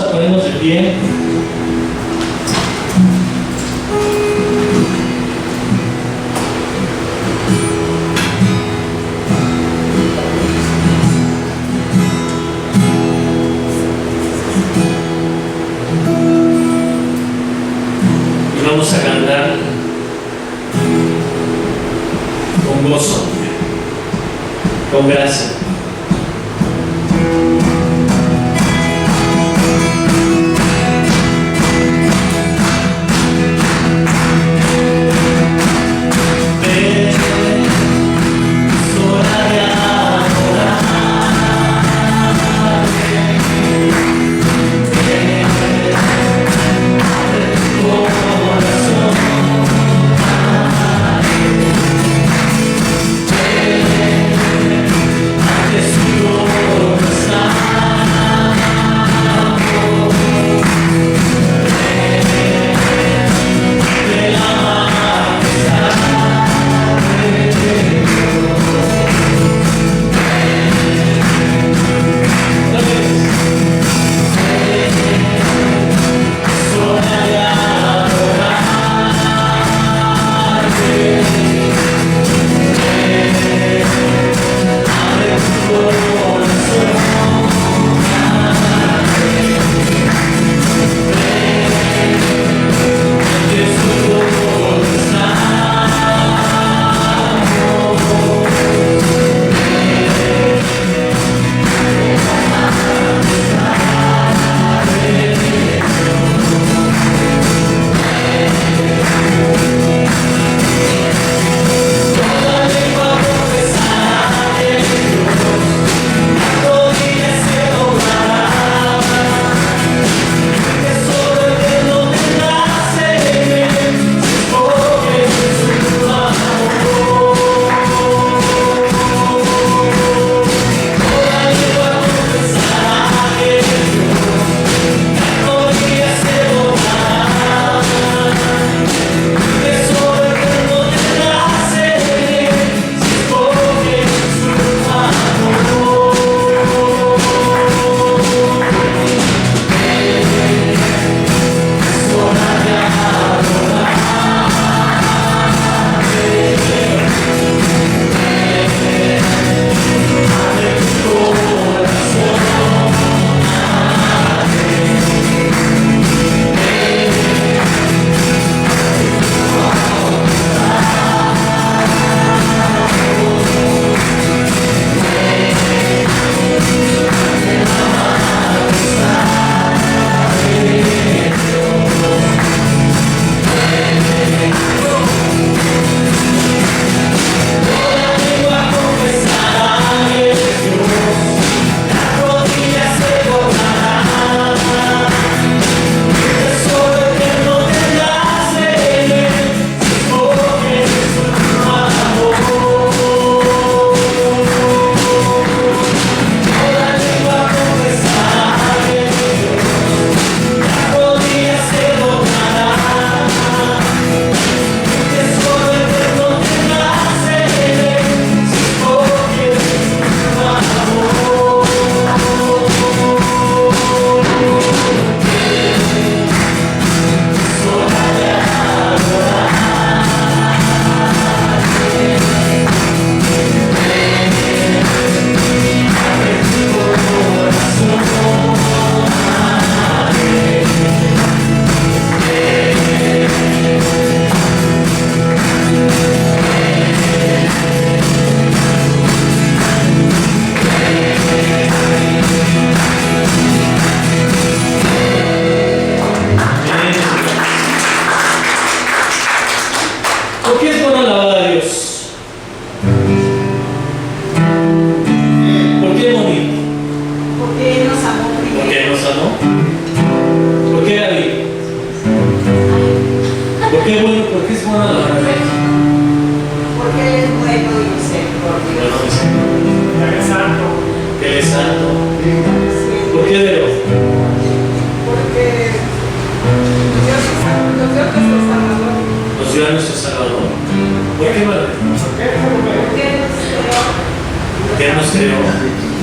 a ponernos de pie. Y vamos a cantar con gozo, con gracia.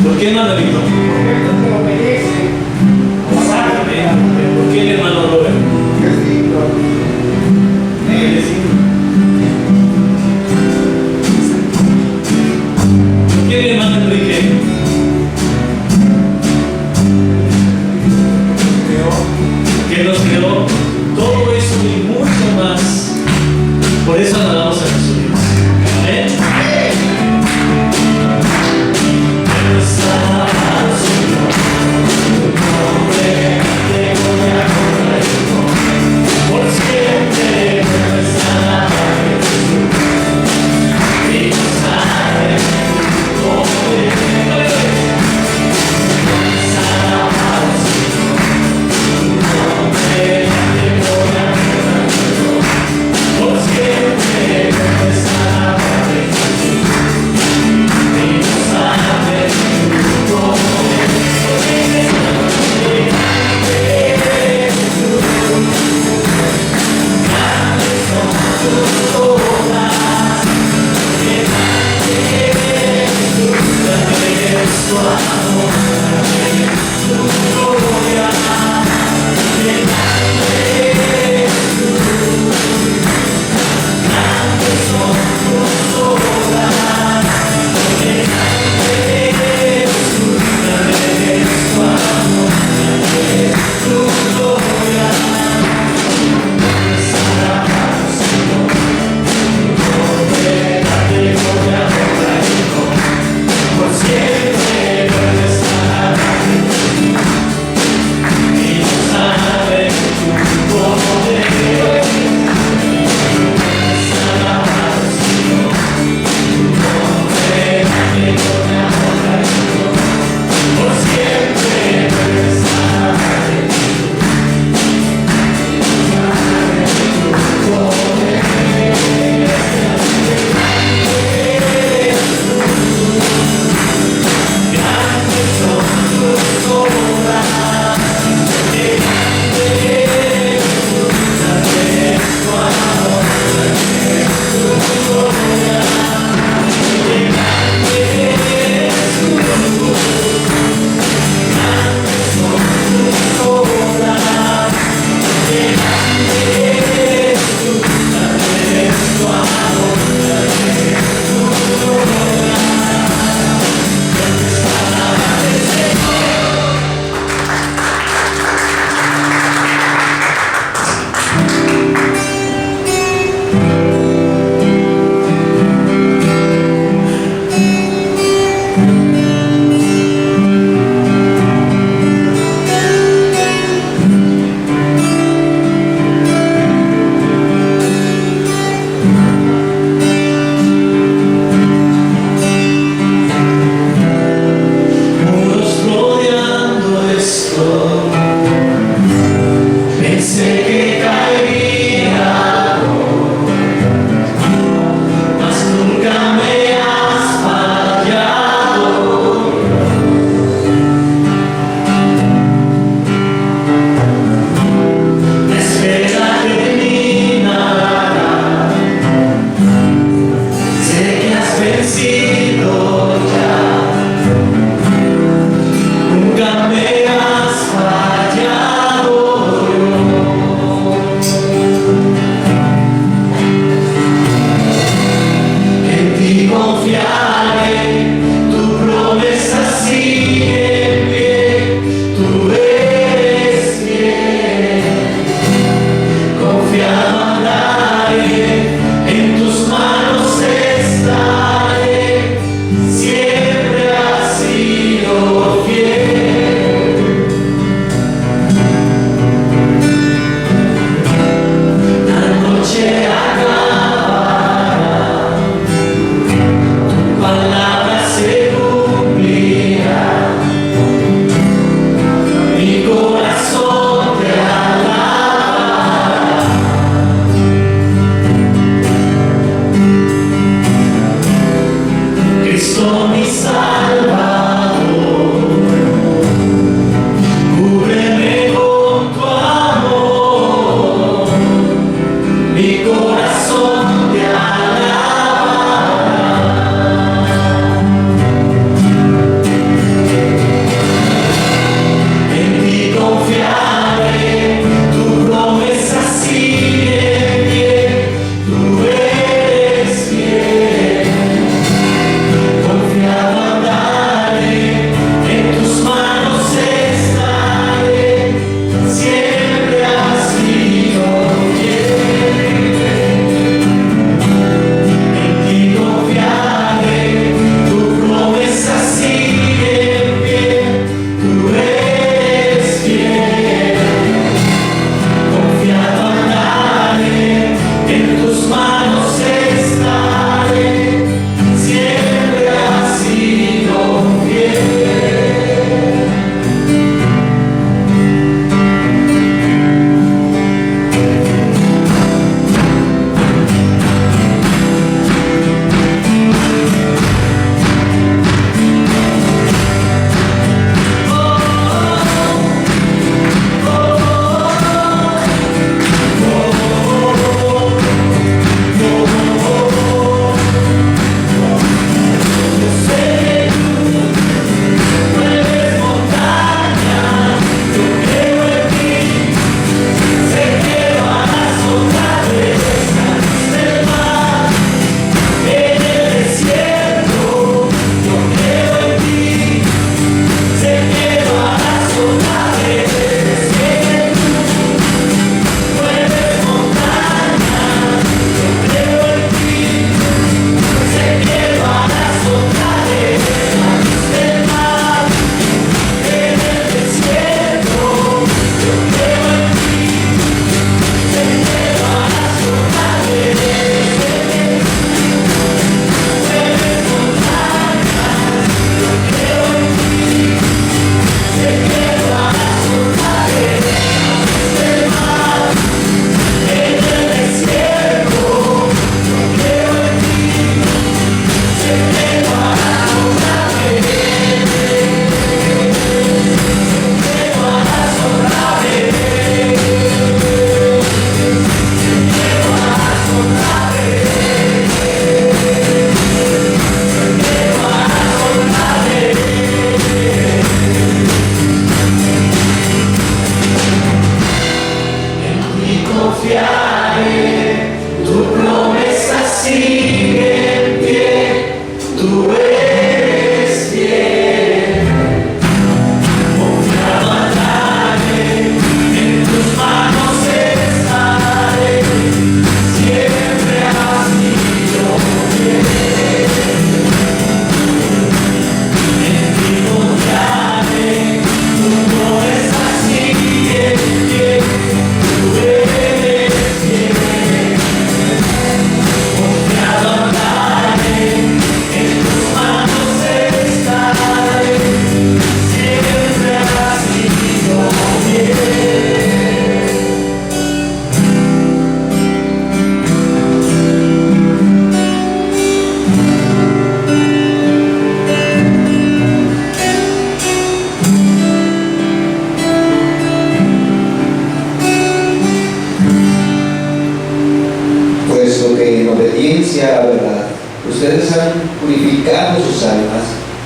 ¿Por qué no, David? Porque no te lo merece. ¿Por qué el hermano Robert? ¿Por qué el hermano Enrique? Que nos creó todo eso y mucho más. Por eso alabamos a Jesús. Amén. Por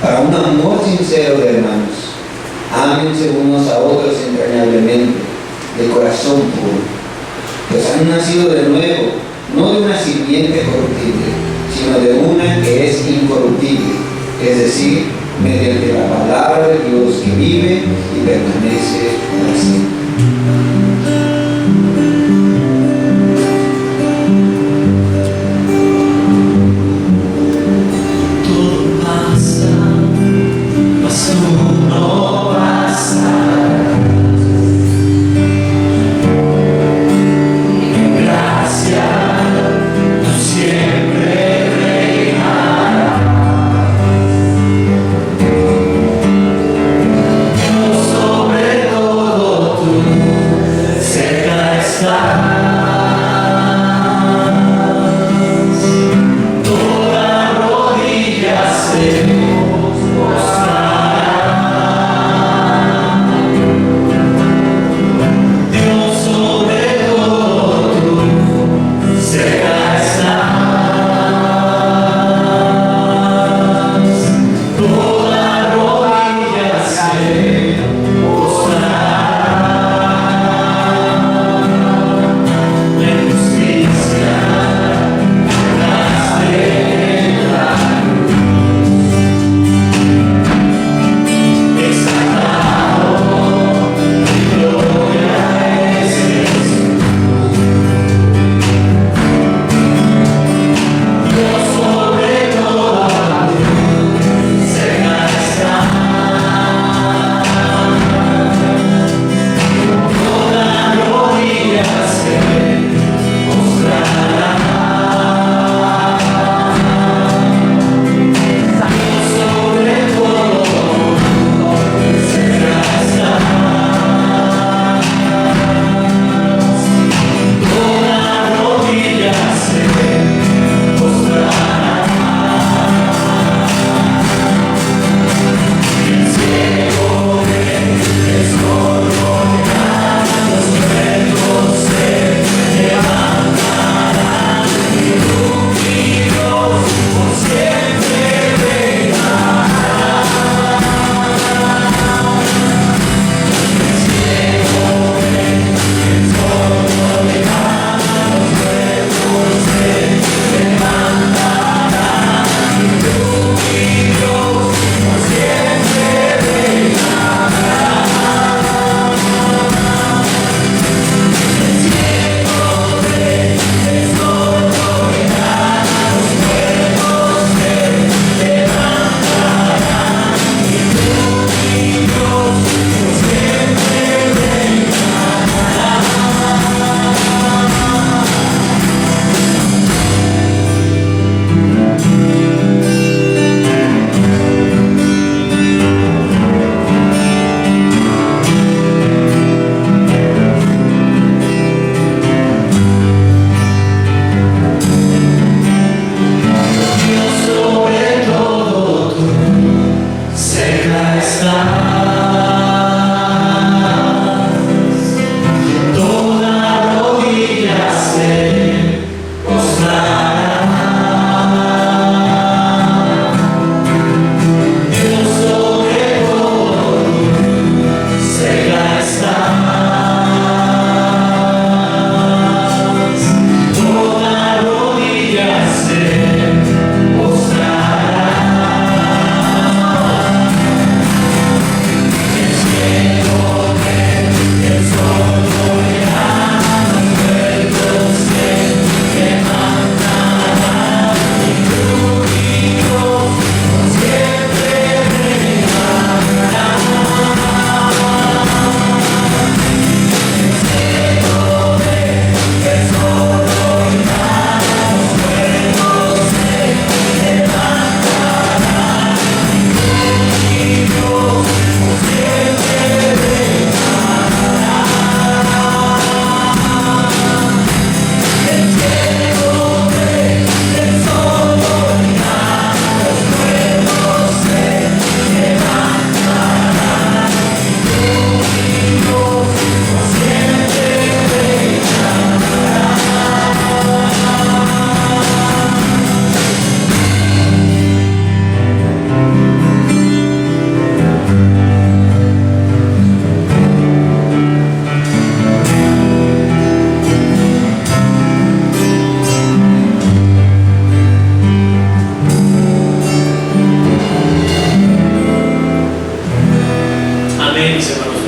para un amor sincero de hermanos. Ámense unos a otros entrañablemente, de corazón puro, pues han nacido de nuevo, no de una simiente corruptible, sino de una que es incorruptible, es decir, mediante la palabra de Dios que vive y permanece para siempre.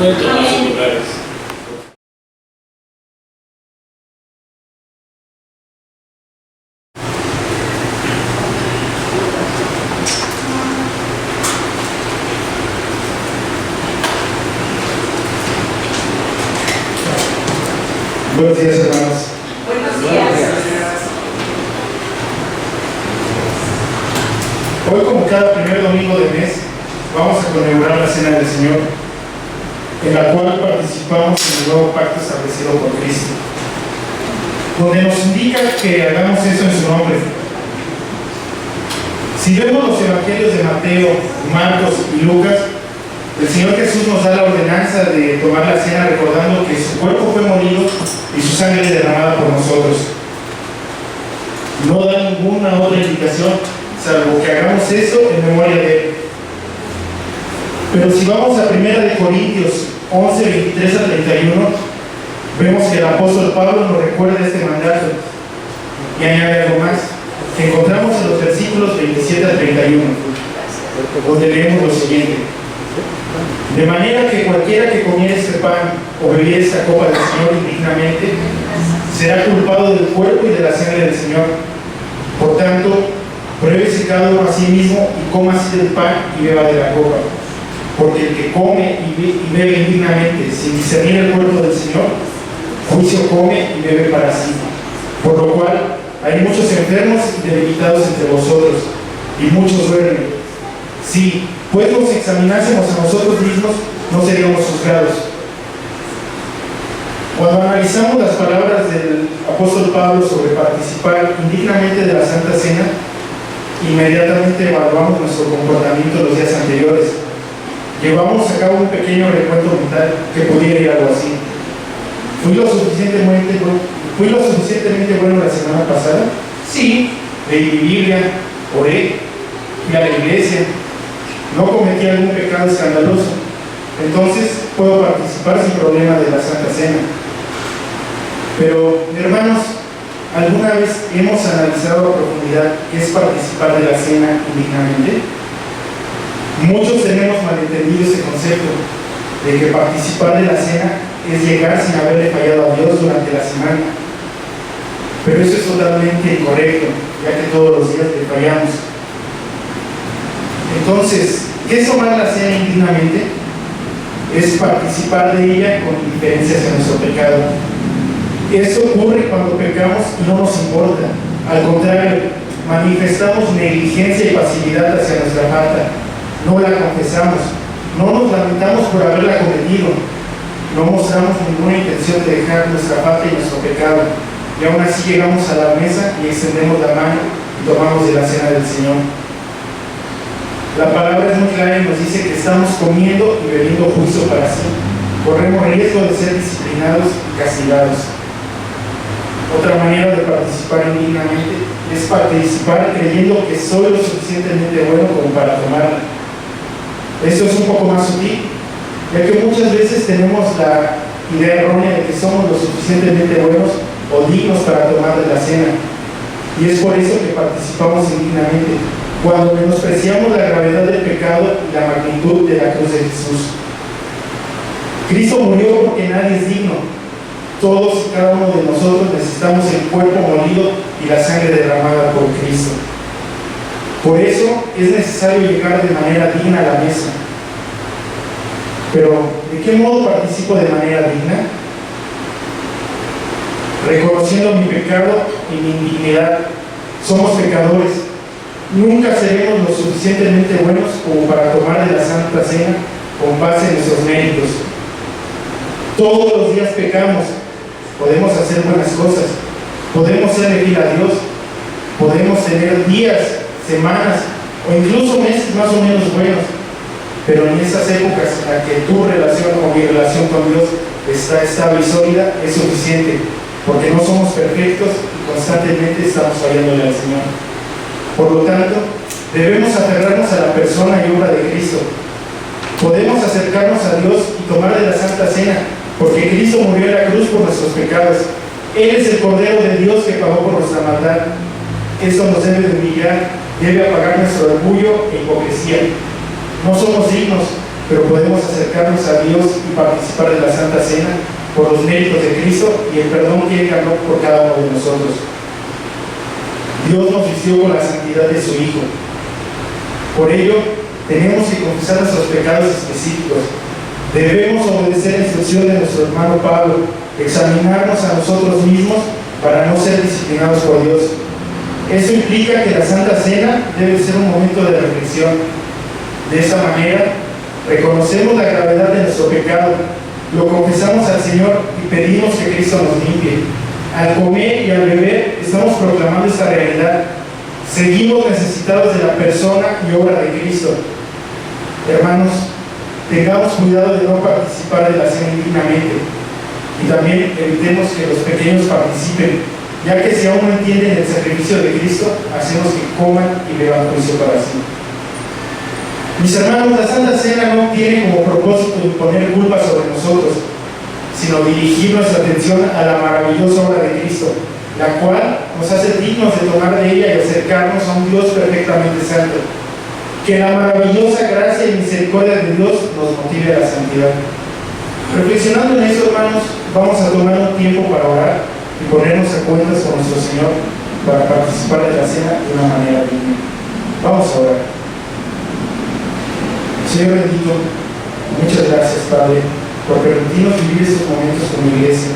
Pueden tomar sus lugares. Buenos días, hermanos. Buenos días. Hoy, como cada primer domingo de mes, vamos a conmemorar la Cena del Señor, en la cual participamos en el nuevo pacto establecido por Cristo, donde nos indica que hagamos eso en su nombre. Si vemos los evangelios de Mateo, Marcos y Lucas, el Señor Jesús nos da la ordenanza de tomar la cena recordando que su cuerpo fue molido y su sangre derramada por nosotros. No da ninguna otra indicación, salvo que hagamos eso en memoria de Él. Pero si vamos a 1 Corintios 11, 23 a 31, vemos que el apóstol Pablo nos recuerda este mandato y añade algo más, que encontramos en los versículos 27 a 31, donde leemos lo siguiente: de manera que cualquiera que comiera este pan o bebiera esta copa del Señor indignamente, será culpado del cuerpo y de la sangre del Señor. Por tanto, pruébese cada uno a sí mismo y coma así del pan y beba de la copa. Porque el que come y bebe indignamente, sin discernir el cuerpo del Señor, juicio come y bebe para sí. Por lo cual, hay muchos enfermos y debilitados entre vosotros, y muchos duermen. Si pues nos examinásemos a nosotros mismos, no seríamos juzgados. Cuando analizamos las palabras del apóstol Pablo sobre participar indignamente de la Santa Cena, inmediatamente evaluamos nuestro comportamiento los días anteriores. Llevamos a cabo un pequeño recuento mental que pudiera ir algo así. ¿Fui lo suficientemente bueno la semana pasada? Sí, leí mi Biblia, oré, fui a la iglesia, no cometí algún pecado escandaloso, entonces puedo participar sin problema de la Santa Cena. Pero, hermanos, ¿alguna vez hemos analizado a profundidad qué es participar de la cena indignamente? Muchos tenemos malentendido ese concepto de que participar de la cena es llegar sin haberle fallado a Dios durante la semana. Pero eso es totalmente incorrecto, ya que todos los días le fallamos. Entonces, ¿qué es tomar la cena indignamente? Es participar de ella con indiferencia hacia nuestro pecado. Esto ocurre cuando pecamos y no nos importa. Al contrario, manifestamos negligencia y pasividad hacia nuestra falta. No la confesamos, no nos lamentamos por haberla cometido, no mostramos ninguna intención de dejar nuestra falta y nuestro pecado, y aún así llegamos a la mesa y extendemos la mano y tomamos de la cena del Señor. La palabra es muy clara y nos dice que estamos comiendo y bebiendo juicio para sí. Corremos riesgo de ser disciplinados y castigados. Otra manera de participar indignamente es participar creyendo que soy lo suficientemente bueno como para tomarla. Esto es un poco más sutil, ya que muchas veces tenemos la idea errónea de que somos lo suficientemente buenos o dignos para tomar de la cena. Y es por eso que participamos indignamente, cuando menospreciamos la gravedad del pecado y la magnitud de la cruz de Jesús. Cristo murió porque nadie es digno. Todos y cada uno de nosotros necesitamos el cuerpo molido y la sangre derramada por Cristo. Por eso es necesario llegar de manera digna a la mesa. Pero, ¿de qué modo participo de manera digna? Reconociendo mi pecado y mi indignidad. Somos pecadores. Nunca seremos lo suficientemente buenos como para tomar de la Santa Cena con base en nuestros méritos. Todos los días pecamos. Podemos hacer buenas cosas. Podemos serle fiel a Dios. Podemos tener días, semanas o incluso meses más o menos buenos, pero en esas épocas en las que tu relación o mi relación con Dios está estable y sólida es suficiente, porque no somos perfectos y constantemente estamos fallándole al Señor. Por lo tanto, debemos aferrarnos a la persona y obra de Cristo. Podemos acercarnos a Dios y tomar de la Santa Cena, porque Cristo murió en la cruz por nuestros pecados. Él es el Cordero de Dios que pagó por nuestra maldad. Esto nos debe de humillar, debe apagar nuestro orgullo e hipocresía. No somos dignos, pero podemos acercarnos a Dios y participar de la Santa Cena por los méritos de Cristo y el perdón que Él ganó por cada uno de nosotros. Dios nos vistió con la santidad de su Hijo. Por ello, tenemos que confesar nuestros pecados específicos. Debemos obedecer la instrucción de nuestro hermano Pablo, examinarnos a nosotros mismos para no ser disciplinados por Dios. Eso implica que la Santa Cena debe ser un momento de reflexión. De esa manera, reconocemos la gravedad de nuestro pecado, lo confesamos al Señor y pedimos que Cristo nos limpie. Al comer y al beber estamos proclamando esta realidad. Seguimos necesitados de la persona y obra de Cristo. Hermanos, tengamos cuidado de no participar de la cena indignamente y también evitemos que los pequeños participen, ya que si aún no entienden el sacrificio de Cristo, hacemos que coman y beban juicio para sí. Mis hermanos, la Santa Cena no tiene como propósito imponer culpa sobre nosotros, sino dirigir nuestra atención a la maravillosa obra de Cristo, la cual nos hace dignos de tomar de ella y acercarnos a un Dios perfectamente santo. Que la maravillosa gracia y misericordia de Dios nos motive a la santidad. Reflexionando en eso, hermanos, vamos a tomar un tiempo para orar y ponernos a cuentas con nuestro Señor para participar de la cena de una manera digna. Vamos a orar. Señor bendito, muchas gracias, Padre, por permitirnos vivir estos momentos con mi iglesia.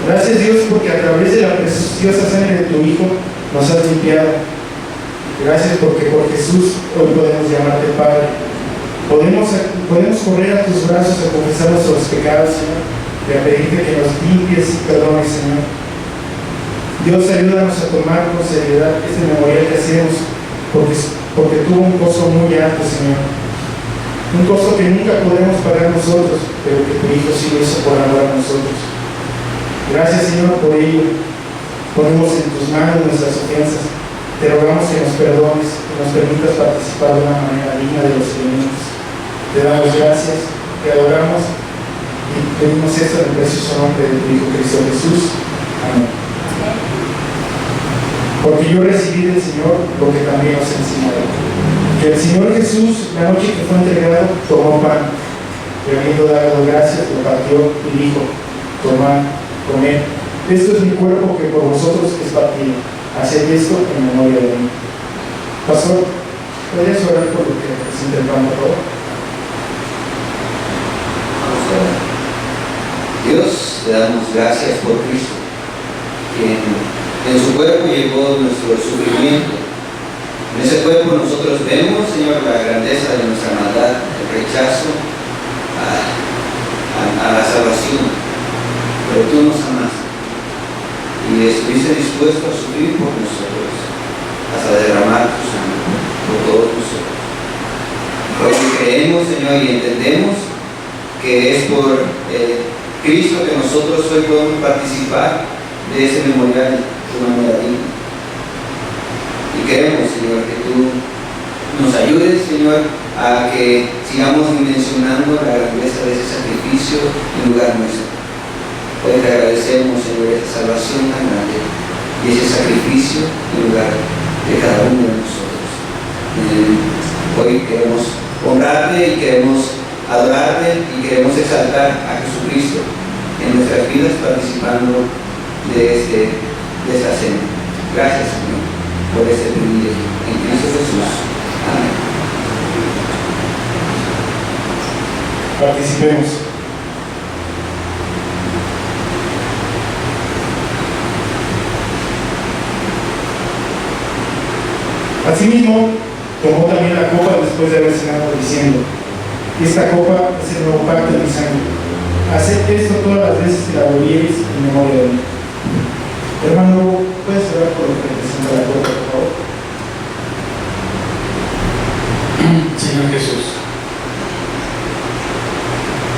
Gracias, Dios, porque a través de la preciosa sangre de tu Hijo nos has limpiado. Gracias porque por Jesús hoy podemos llamarte Padre. Podemos correr a tus brazos a confesar nuestros pecados, Señor, y a pedirte que nos limpies y perdones, Señor. Dios, ayúdanos a tomar con seriedad este memorial que hacemos, porque tuvo un costo muy alto, Señor. Un costo que nunca podremos pagar nosotros, pero que tu Hijo sí lo hizo por amor a nosotros. Gracias, Señor, por ello. Ponemos en tus manos nuestras ofensas. Te rogamos que nos perdones, que nos permitas participar de una manera digna de los elementos. Te damos gracias, te adoramos y pedimos esto en el precioso nombre de tu Hijo Cristo Jesús. Amén. Porque yo recibí del Señor lo que también os enseñaré. Que el Señor Jesús, la noche que fue entregado, tomó pan, y habiendo dado gracias, lo partió y dijo: tomad, comed, esto es mi cuerpo que por vosotros es partido. Haced esto en memoria de mí. Pastor, ¿podrías orar por lo que presenta el pan, por favor? Vamos a orar. Dios, te damos gracias por Cristo, quien en su cuerpo llevó nuestro sufrimiento. En ese cuerpo nosotros vemos, Señor, la grandeza de nuestra maldad, el rechazo a la salvación. Pero tú nos amaste y estuviste dispuesto a sufrir por nosotros, hasta derramar tu sangre por todos nosotros. Hoy creemos, Señor, y entendemos que es por Cristo que nosotros hoy podemos participar de ese memorial de una manera digna. Y queremos, Señor, que tú nos ayudes, Señor, a que sigamos dimensionando la grandeza de ese sacrificio en lugar nuestro. Hoy te agradecemos, Señor, esa salvación tan grande y ese sacrificio en lugar de cada uno de nosotros. Hoy queremos honrarte y queremos adorarte y queremos exaltar a Jesucristo en nuestras vidas participando de esta cena. Gracias, Señor, por este privilegio. En Cristo Jesús. Amén. Participemos. Asimismo, tomó también la copa después de haber cenado, diciendo: esta copa es el nuevo pacto de mi sangre. Haced esto todas las veces que la bebiereis en memoria de mí. Hermano, ¿puedes orar por lo que representa la copa, por favor? Señor Jesús,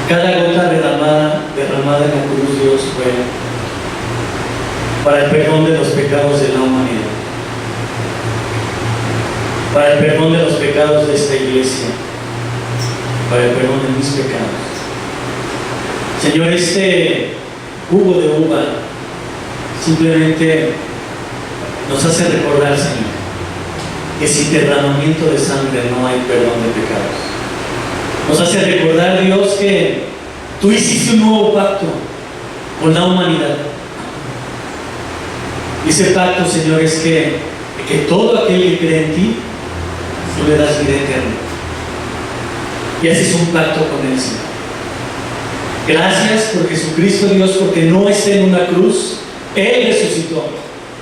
cada gota derramada en la cruz, Dios, fue para el perdón de los pecados de la humanidad, para el perdón de los pecados de esta iglesia, para el perdón de mis pecados. Señor, este jugo de uva simplemente nos hace recordar, Señor, que sin derramamiento de sangre no hay perdón de pecados. Nos hace recordar, Dios, que tú hiciste un nuevo pacto con la humanidad. Y ese pacto, Señor, es que todo aquel que cree en ti, tú le das vida eterna. Y haces un pacto con él, Señor. Gracias por Jesucristo, Dios, porque no está en una cruz. Él resucitó.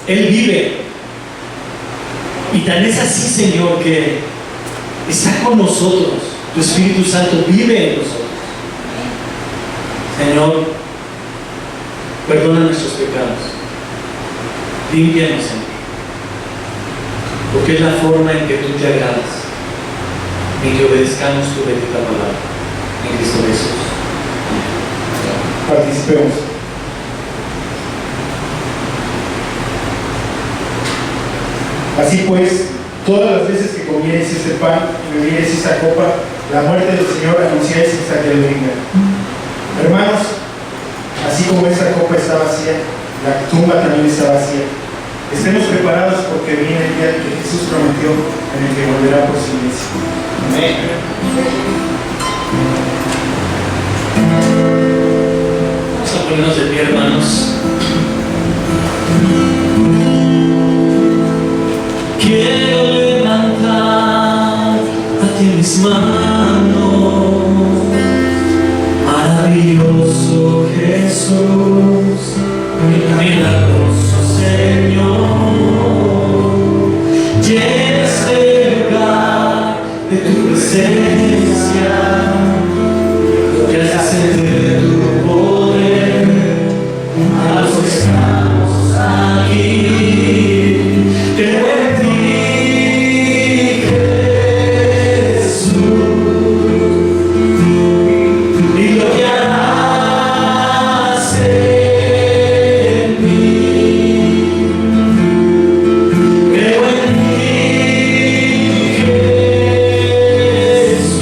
Él vive. Y tan es así, Señor, que está con nosotros. Tu Espíritu Santo vive en nosotros. Señor, perdona nuestros pecados. Límpianos, Señor. Porque es la forma en que tú te agradas, en que obedezcamos tu bendita palabra. En Cristo Jesús. Participemos. Así pues, todas las veces que comiereis este pan y bebiereis esta copa, la muerte del Señor anunciáis hasta que Él venga. Hermanos, así como esta copa está vacía, la tumba también está vacía. Estemos preparados porque viene el día que Jesús prometió, en el que volverá por su iglesia. Amén. Vamos a ponernos de pie, hermanos. Quiero levantar a ti mis manos, maravilloso Jesús, milagroso Señor. Llena este lugar de tu presencia, que haces sentir tu poder a los que estamos aquí. Creo en ti, Jesús, y lo que harás en mí. Creo en ti, Jesús.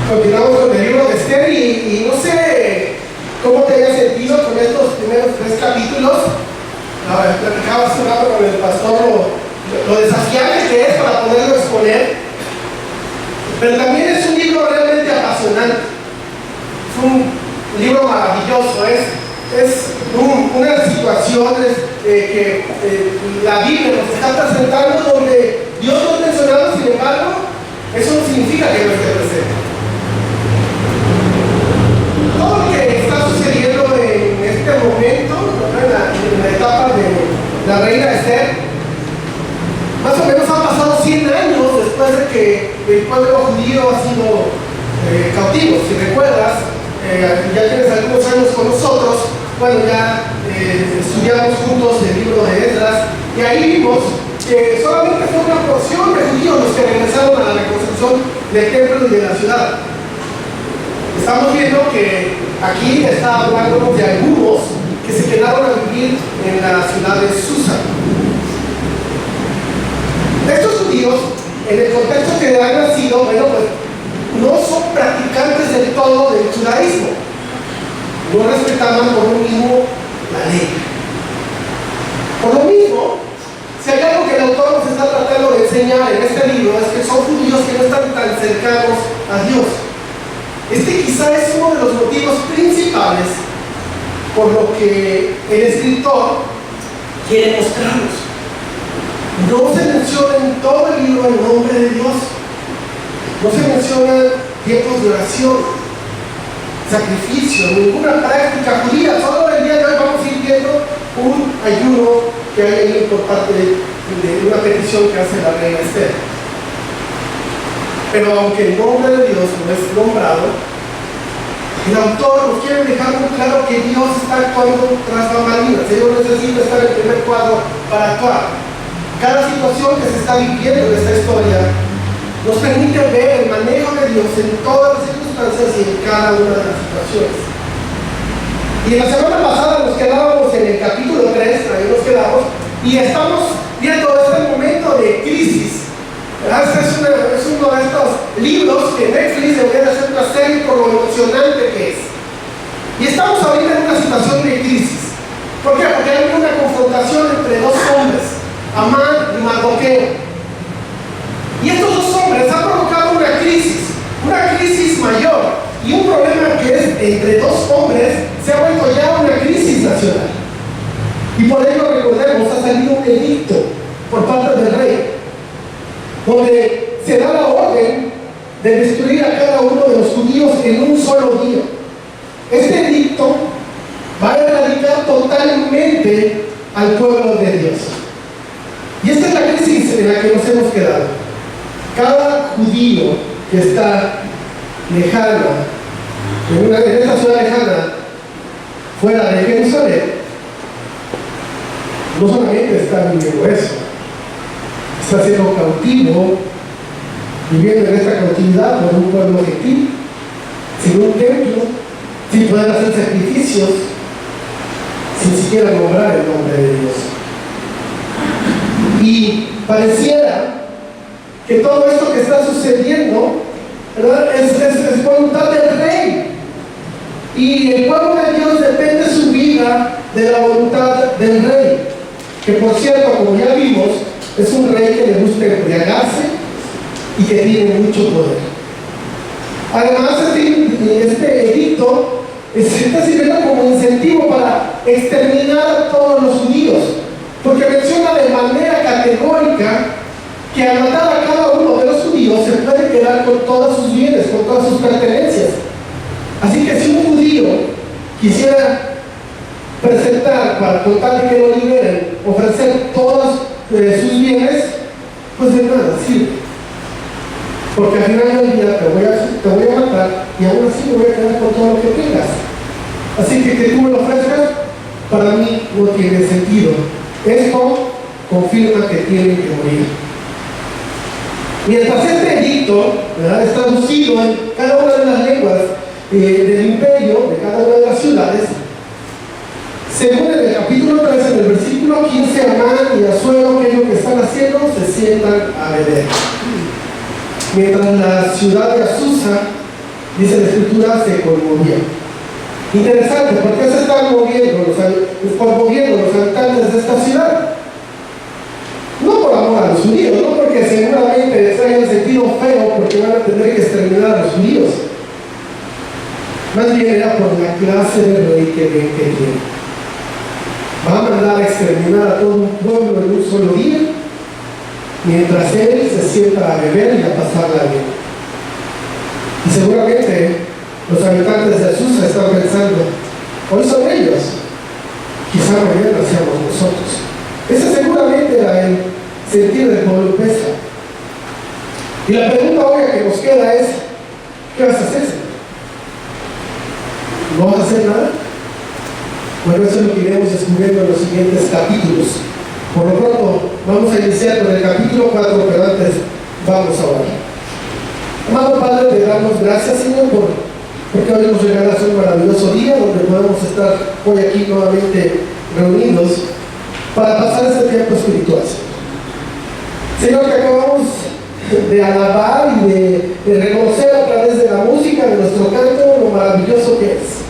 Continuamos con el libro de Esther y no sé cómo te hayas sentido con estos primeros 3 capítulos. Platicaba hace un rato con el pastor lo desafiante que es para poderlo exponer, pero también es un libro realmente apasionante. Es un libro maravilloso, es unas situaciones que la Biblia nos está presentando donde Dios no es mencionado, sin embargo, eso no significa que no esté presente. Todo lo que está sucediendo en este momento, en la etapa de la reina Esther, más o menos han pasado 100 años después de que el pueblo judío ha sido cautivo. Si recuerdas, ya tienes algunos años con nosotros, bueno, ya estudiamos juntos el libro de Esdras, y ahí vimos que solamente fue una porción de judíos los que regresaron a la reconstrucción del templo y de la ciudad. Estamos viendo que aquí está hablando de algunos que se quedaron a vivir en la ciudad de Susa. Estos judíos, en el contexto que han nacido, bueno, pues no son practicantes del todo del judaísmo. No respetaban por lo mismo la ley. Por lo mismo, si hay algo que el autor nos está tratando de enseñar en este libro, es que son judíos que no están tan cercanos a Dios. Este quizá es uno de los motivos principales por lo que el escritor quiere mostrarnos. No se menciona en todo el libro el nombre de Dios. No se menciona tiempos de oración, sacrificio, ninguna práctica judía. Solo el día de hoy vamos a ir viendo un ayuno que hay ahí por parte de una petición que hace la reina Esther. Pero aunque el nombre de Dios no es nombrado, el autor nos quiere dejar muy claro que Dios está actuando tras bambalinas. Él no necesita estar en el primer cuadro para actuar. Cada situación que se está viviendo en esta historia nos permite ver el manejo de Dios en todas las circunstancias y en cada una de las situaciones. Y en la semana pasada nos quedábamos en el capítulo 3, ahí nos quedamos, y estamos viendo este momento de crisis. Este es uno de estos libros que Netflix debería hacer una serie por lo emocionante que es. Y estamos ahorita en una situación de crisis. ¿Por qué? Porque hay una confrontación entre dos hombres, Amán y Mardoqueo. Y estos dos hombres han provocado una crisis mayor. Y un problema que es entre dos hombres se ha vuelto ya una crisis nacional. Y por ello, recordemos, ha salido un edicto por parte del rey, donde se da la orden de destruir a cada uno de los judíos en un solo día. Este edicto va a erradicar totalmente al pueblo de Dios. Y esta es la crisis en la que nos hemos quedado. Cada judío que está lejano, en esta ciudad lejana, fuera de Jerusalén, no solamente está viviendo eso, está siendo cautivo, viviendo en esta cautividad por un pueblo gentil, sin un templo, sin poder hacer sacrificios, sin siquiera nombrar el nombre de Dios. Y pareciera que todo esto que está sucediendo, ¿verdad?, es voluntad del rey. Y el pueblo de Dios depende su vida de la voluntad del rey, que por cierto, como ya vimos, es un rey que le gusta embriagarse y que tiene mucho poder. Además, este edicto está sirviendo como incentivo para exterminar a todos los judíos, porque menciona de manera categórica que al matar a cada uno de los judíos se puede quedar con todos sus bienes, con todas sus pertenencias. Así que si un judío quisiera presentar, para contar que lo liberen, ofrecer todos sus bienes, pues de nada sirve, porque al final del día te voy a matar y aún así me voy a quedar con todo lo que tengas. Así que tú me lo ofrezcas, para mí no tiene sentido. Esto confirma que tienen que morir. Mientras este edicto, ¿verdad?, es traducido en cada una de las lenguas del imperio, de cada una de las ciudades, según en el capítulo 3, en el versículo 15, Amán y Asuero, que es lo que están haciendo, se sientan a beber. Mientras la ciudad de Azusa dice la escritura, se conmovía. Interesante, ¿por qué se están moviendo los habitantes de esta ciudad? No por amor a los judíos, no porque seguramente se hayan sentido feo porque van a tener que exterminar a los judíos. Más bien era por la clase de rey que ven que tiene. Va a mandar a exterminar a todo un pueblo en un solo día, mientras él se sienta a beber y a pasarla bien. Y seguramente los habitantes de Susa están pensando, hoy son ellos, quizá mañana seamos nosotros. Ese seguramente era el sentir del pueblo pesa. Y la pregunta obvia que nos queda es, ¿qué vas a hacer, Señor? ¿No vas a hacer nada? Bueno, eso es lo que iremos descubriendo en los siguientes capítulos. Por lo pronto, vamos a iniciar con el capítulo 4, pero antes vamos a orar. Amado Padre, te damos gracias, Señor, porque hoy nos regalas un maravilloso día donde podemos estar hoy aquí nuevamente reunidos para pasar este tiempo espiritual, Señor. Señor, que acabamos de alabar y de reconocer a través de la música, de nuestro canto, lo maravilloso que es.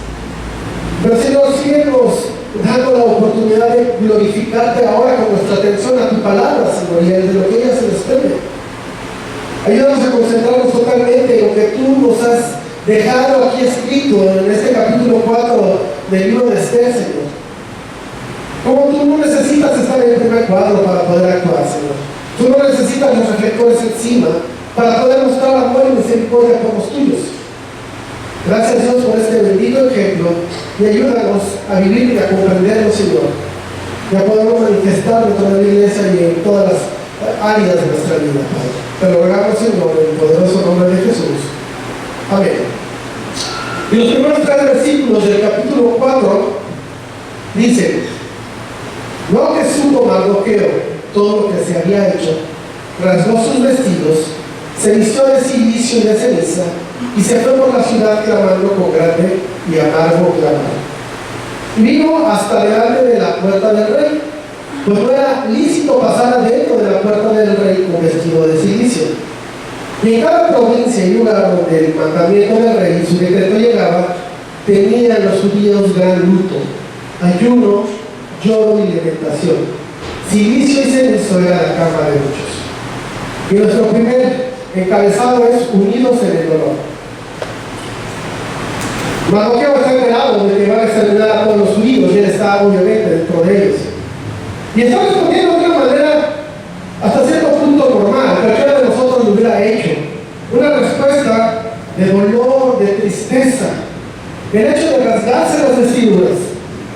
Pero Señor, síguenos dando la oportunidad de glorificarte ahora con nuestra atención a tu palabra, Señor, y de lo que ella se desprende. Ayúdanos a concentrarnos totalmente en lo que tú nos has dejado aquí escrito en este capítulo 4 del libro de Esther, Señor. Como tú no necesitas estar en el primer cuadro para poder actuar, Señor. Tú no necesitas los reflectores encima para poder mostrar amor y misericordia por los tuyos. Gracias, Dios, por este bendito ejemplo y ayúdanos a vivir y a comprenderlo, Señor. Y a poderlo manifestar dentro de la iglesia y en todas las áreas de nuestra vida, Padre. Te lo rogamos, Señor, en el poderoso nombre de Jesús. Amén. Y los primeros 3 versículos del capítulo 4 dicen: Luego que supo Mardoqueo todo lo que se había hecho, rasgó sus vestidos, se vistió de cilicio y de ceniza, y se fue por la ciudad clamando con grande y amargo clamor. Y vino hasta delante de la puerta del rey, pues no era lícito pasar adentro de la puerta del rey con vestido de cilicio. Y en cada provincia y lugar donde el mandamiento del rey y su decreto llegaba, tenían los judíos gran luto, ayuno, lloro y lamentación. Cilicio y cenizo era la cama de muchos. Y nuestro primer encabezado es unidos en el dolor. Mardoqueo está enterado de que van a exterminar a todos los judíos y él está obviamente dentro de ellos. Y está respondiendo de una manera hasta cierto punto normal, cualquiera de nosotros lo hubiera hecho. Una respuesta de dolor, de tristeza. El hecho de rasgarse las vestiduras,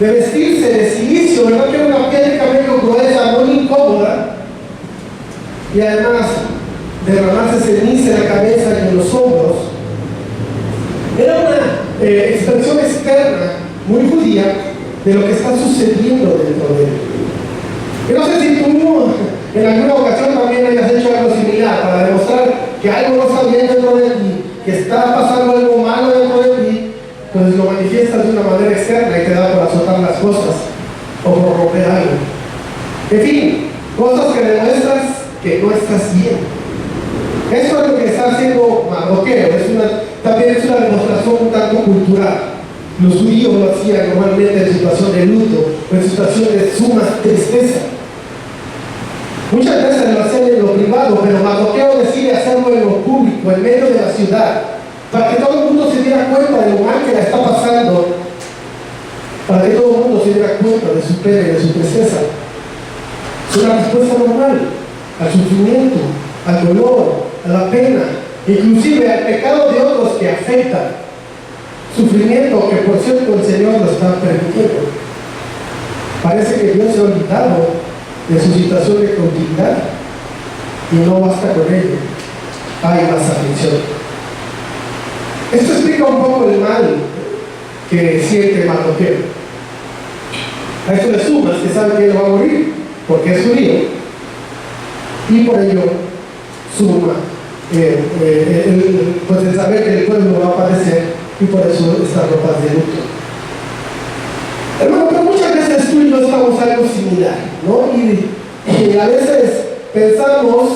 de vestirse de cilicio, ¿verdad? Que era una piel de cabello gruesa, muy incómoda, y además derramarse ceniza en la cabeza y en los hombros. Era una expresión externa, muy judía, de lo que está sucediendo dentro de él. Yo no sé si tú en alguna ocasión también hayas hecho algo similar para demostrar que algo no está bien dentro de ti, que está pasando algo malo dentro de ti, pues lo manifiestas de una manera externa y te da por azotar las cosas o por romper algo. En fin, cosas que demuestras que no estás bien. Eso es lo que está haciendo Mardoqueo. También es una demostración un tanto cultural. Los judíos lo hacían normalmente en situación de luto o en situación de suma tristeza. Muchas veces lo hacían en lo privado, pero Mardoqueo decide hacerlo en lo público, en medio de la ciudad, para que todo el mundo se diera cuenta de lo mal que le está pasando, para que todo el mundo se diera cuenta de su pena y de su tristeza. Es una respuesta normal al sufrimiento, al dolor, a la pena, inclusive al pecado de otros que afectan. Sufrimiento que, por cierto, el Señor lo está permitiendo. Parece que Dios se ha olvidado de su situación de continuidad y no basta con ello. Hay más aflicción. Esto explica un poco el mal que siente Mardoqueo. A esto le sumas que sabe que él va a morir porque es judío, y por ello suma pues el saber que el pueblo va a padecer, y por eso estas ropas de luto. Hermano, pero muchas veces tú y yo estamos algo similar, ¿no? Y a veces pensamos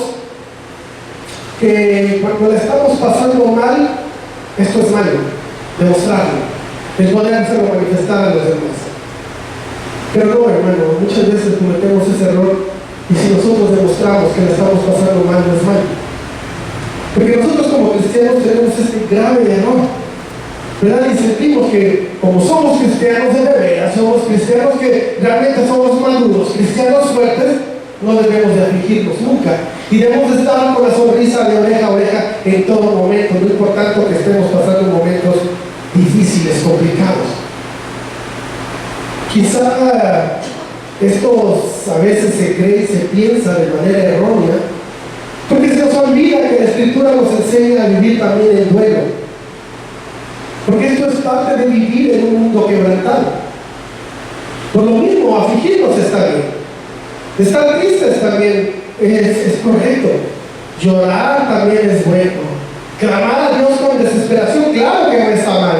que cuando la estamos pasando mal, Esto es malo, demostrarlo, el poder hacerlo manifestar a los demás. Pero no, hermano, muchas veces cometemos ese error y si nosotros demostramos que la estamos pasando mal, no es malo. Porque nosotros como cristianos tenemos este grave error, ¿verdad? Y sentimos que como somos cristianos de veras, somos cristianos que realmente somos maduros, cristianos fuertes, no debemos de afligirnos nunca. Y debemos de estar con la sonrisa de oreja a oreja en todo momento, no importa que estemos pasando momentos difíciles, complicados. Quizá esto a veces se cree y se piensa de manera errónea, porque se nos olvida que la Escritura nos enseña a vivir también en duelo. Porque esto es parte de vivir en un mundo quebrantado. Por lo mismo, afligirnos está bien. Estar tristes también es correcto. Llorar también es bueno. Clamar a Dios con desesperación, claro que no está mal.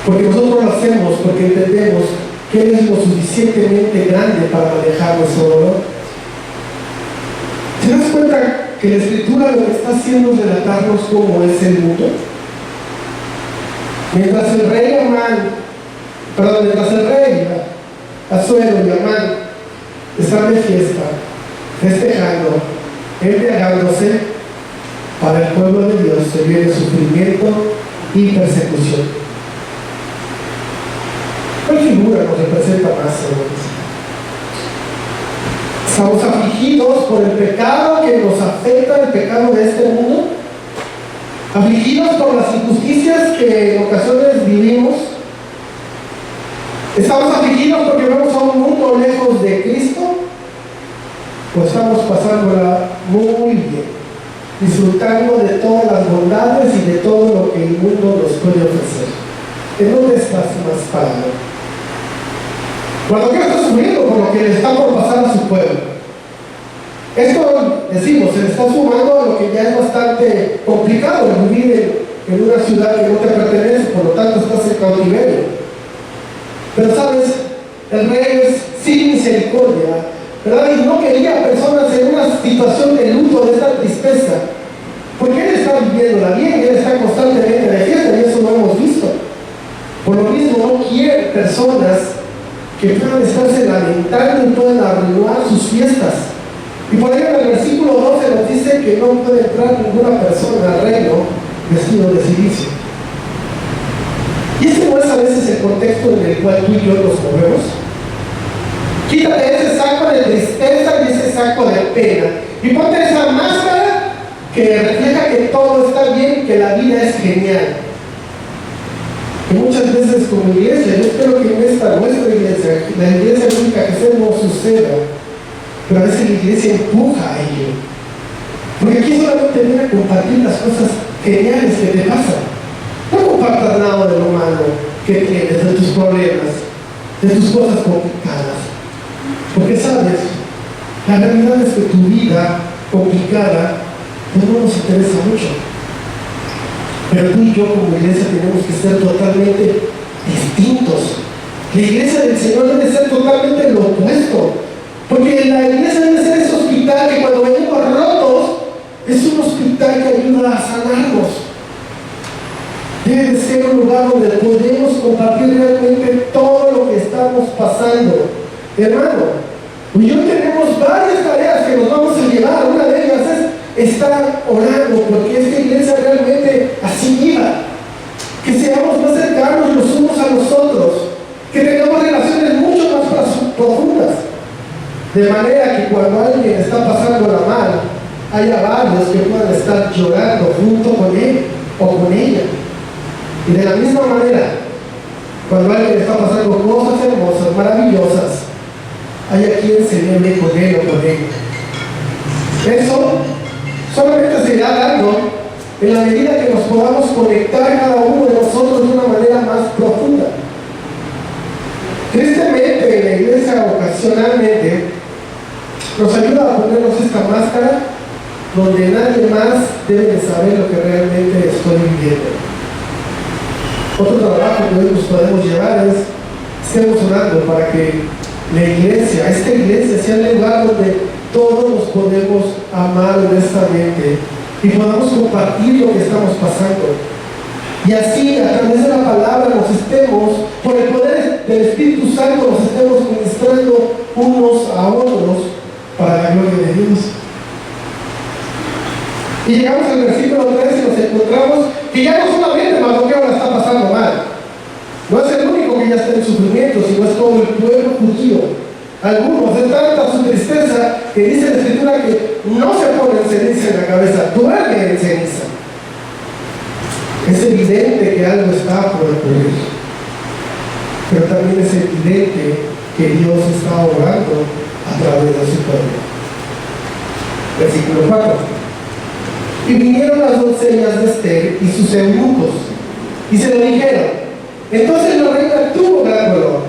Porque nosotros lo hacemos porque entendemos que Él es lo suficientemente grande para manejar nuestro dolor. ¿Te das cuenta que la Escritura lo que está haciendo es relatarnos cómo es el mundo? Mientras el rey Asuero y Amán están de fiesta, festejando, embriagándose, para el pueblo de Dios se viene sufrimiento y persecución. ¿Cuál figura nos representa más, hermanos? Estamos afligidos por el pecado que nos afecta, el pecado de este mundo, afligidos por las injusticias que en ocasiones vivimos. ¿Estamos afligidos porque vemos a un mundo lejos de Cristo? ¿O estamos pasándola muy bien, disfrutando de todas las bondades y de todo lo que el mundo nos puede ofrecer? ¿En dónde estás más parado? Cuando Dios está sufriendo por lo que le está por pasar a su pueblo. Esto, decimos, se le está sumando a lo que ya es bastante complicado, vivir en una ciudad que no te pertenece, por lo tanto estás en cautiverio. Pero sabes, el rey es sin misericordia, ¿verdad? Y no quería personas en una situación de luto, de esta tristeza, porque él está viviéndola bien, él está constantemente de fiesta, y eso lo hemos visto. Por lo mismo, no quiere personas que puedan estarse lamentando y puedan arruinar sus fiestas. Y por ahí en el versículo 12 nos dice que no puede entrar ninguna persona al reino vestido de cilicio. Y este no es a veces el contexto en el cual tú y yo nos movemos. Quítate ese saco de tristeza y ese saco de pena y ponte esa máscara que refleja que todo está bien y que la vida es genial. Y muchas veces como iglesia, yo espero que en esta nuestra iglesia, la iglesia única que sea, no suceda, pero a veces la iglesia empuja a ello. Porque aquí solamente viene a compartir las cosas geniales que te pasan. No compartas nada de lo malo que tienes, de tus problemas, de tus cosas complicadas. Porque sabes, la realidad es que tu vida complicada pues no nos interesa mucho. Pero tú y yo como iglesia tenemos que ser totalmente distintos. La iglesia del Señor debe ser totalmente lo opuesto. Porque la iglesia debe ser ese hospital que cuando venimos rotos, es un hospital que ayuda a sanarnos. Debe ser un lugar donde podemos compartir realmente todo lo que estamos pasando. Hermano, y hoy tenemos varias tareas que nos vamos a llevar. Una de ellas es estar orando, porque esta iglesia realmente así viva. Que seamos más cercanos los unos a los otros, que tengamos relaciones mucho más profundas. De manera que cuando alguien está pasándola mal, haya varios que puedan estar llorando junto con él o con ella. Y de la misma manera, cuando alguien está pasando cosas hermosas, maravillosas, haya quien celebre con él o con ella. Eso solamente se irá dando en la medida que nos podamos conectar cada uno de nosotros de una manera más profunda. Tristemente, en la iglesia ocasionalmente nos ayuda a ponernos esta máscara donde nadie más debe de saber lo que realmente estoy viviendo. Otro trabajo que hoy nos podemos llevar es estemos orando para que la iglesia, esta iglesia sea el lugar donde todos nos podemos amar honestamente y podamos compartir lo que estamos pasando. Y así, a través de la palabra, nos estemos, por el poder del Espíritu Santo, nos estemos ministrando unos a otros para la gloria de Dios. Y llegamos al versículo 3 y nos encontramos que ya no solamente Mardoqueo la está pasando mal, no es el único que ya está en sufrimiento, sino es todo el pueblo judío. Algunos, es tanta su tristeza que dice la Escritura que no se pone ceniza en la cabeza, duerme en ceniza. Es evidente que algo está por ocurrir, pero también es evidente que Dios está obrando a través de su pueblo. Versículo 4. Y vinieron las doncellas de Esther y sus eunucos, y se lo dijeron. Entonces la reina tuvo gran dolor,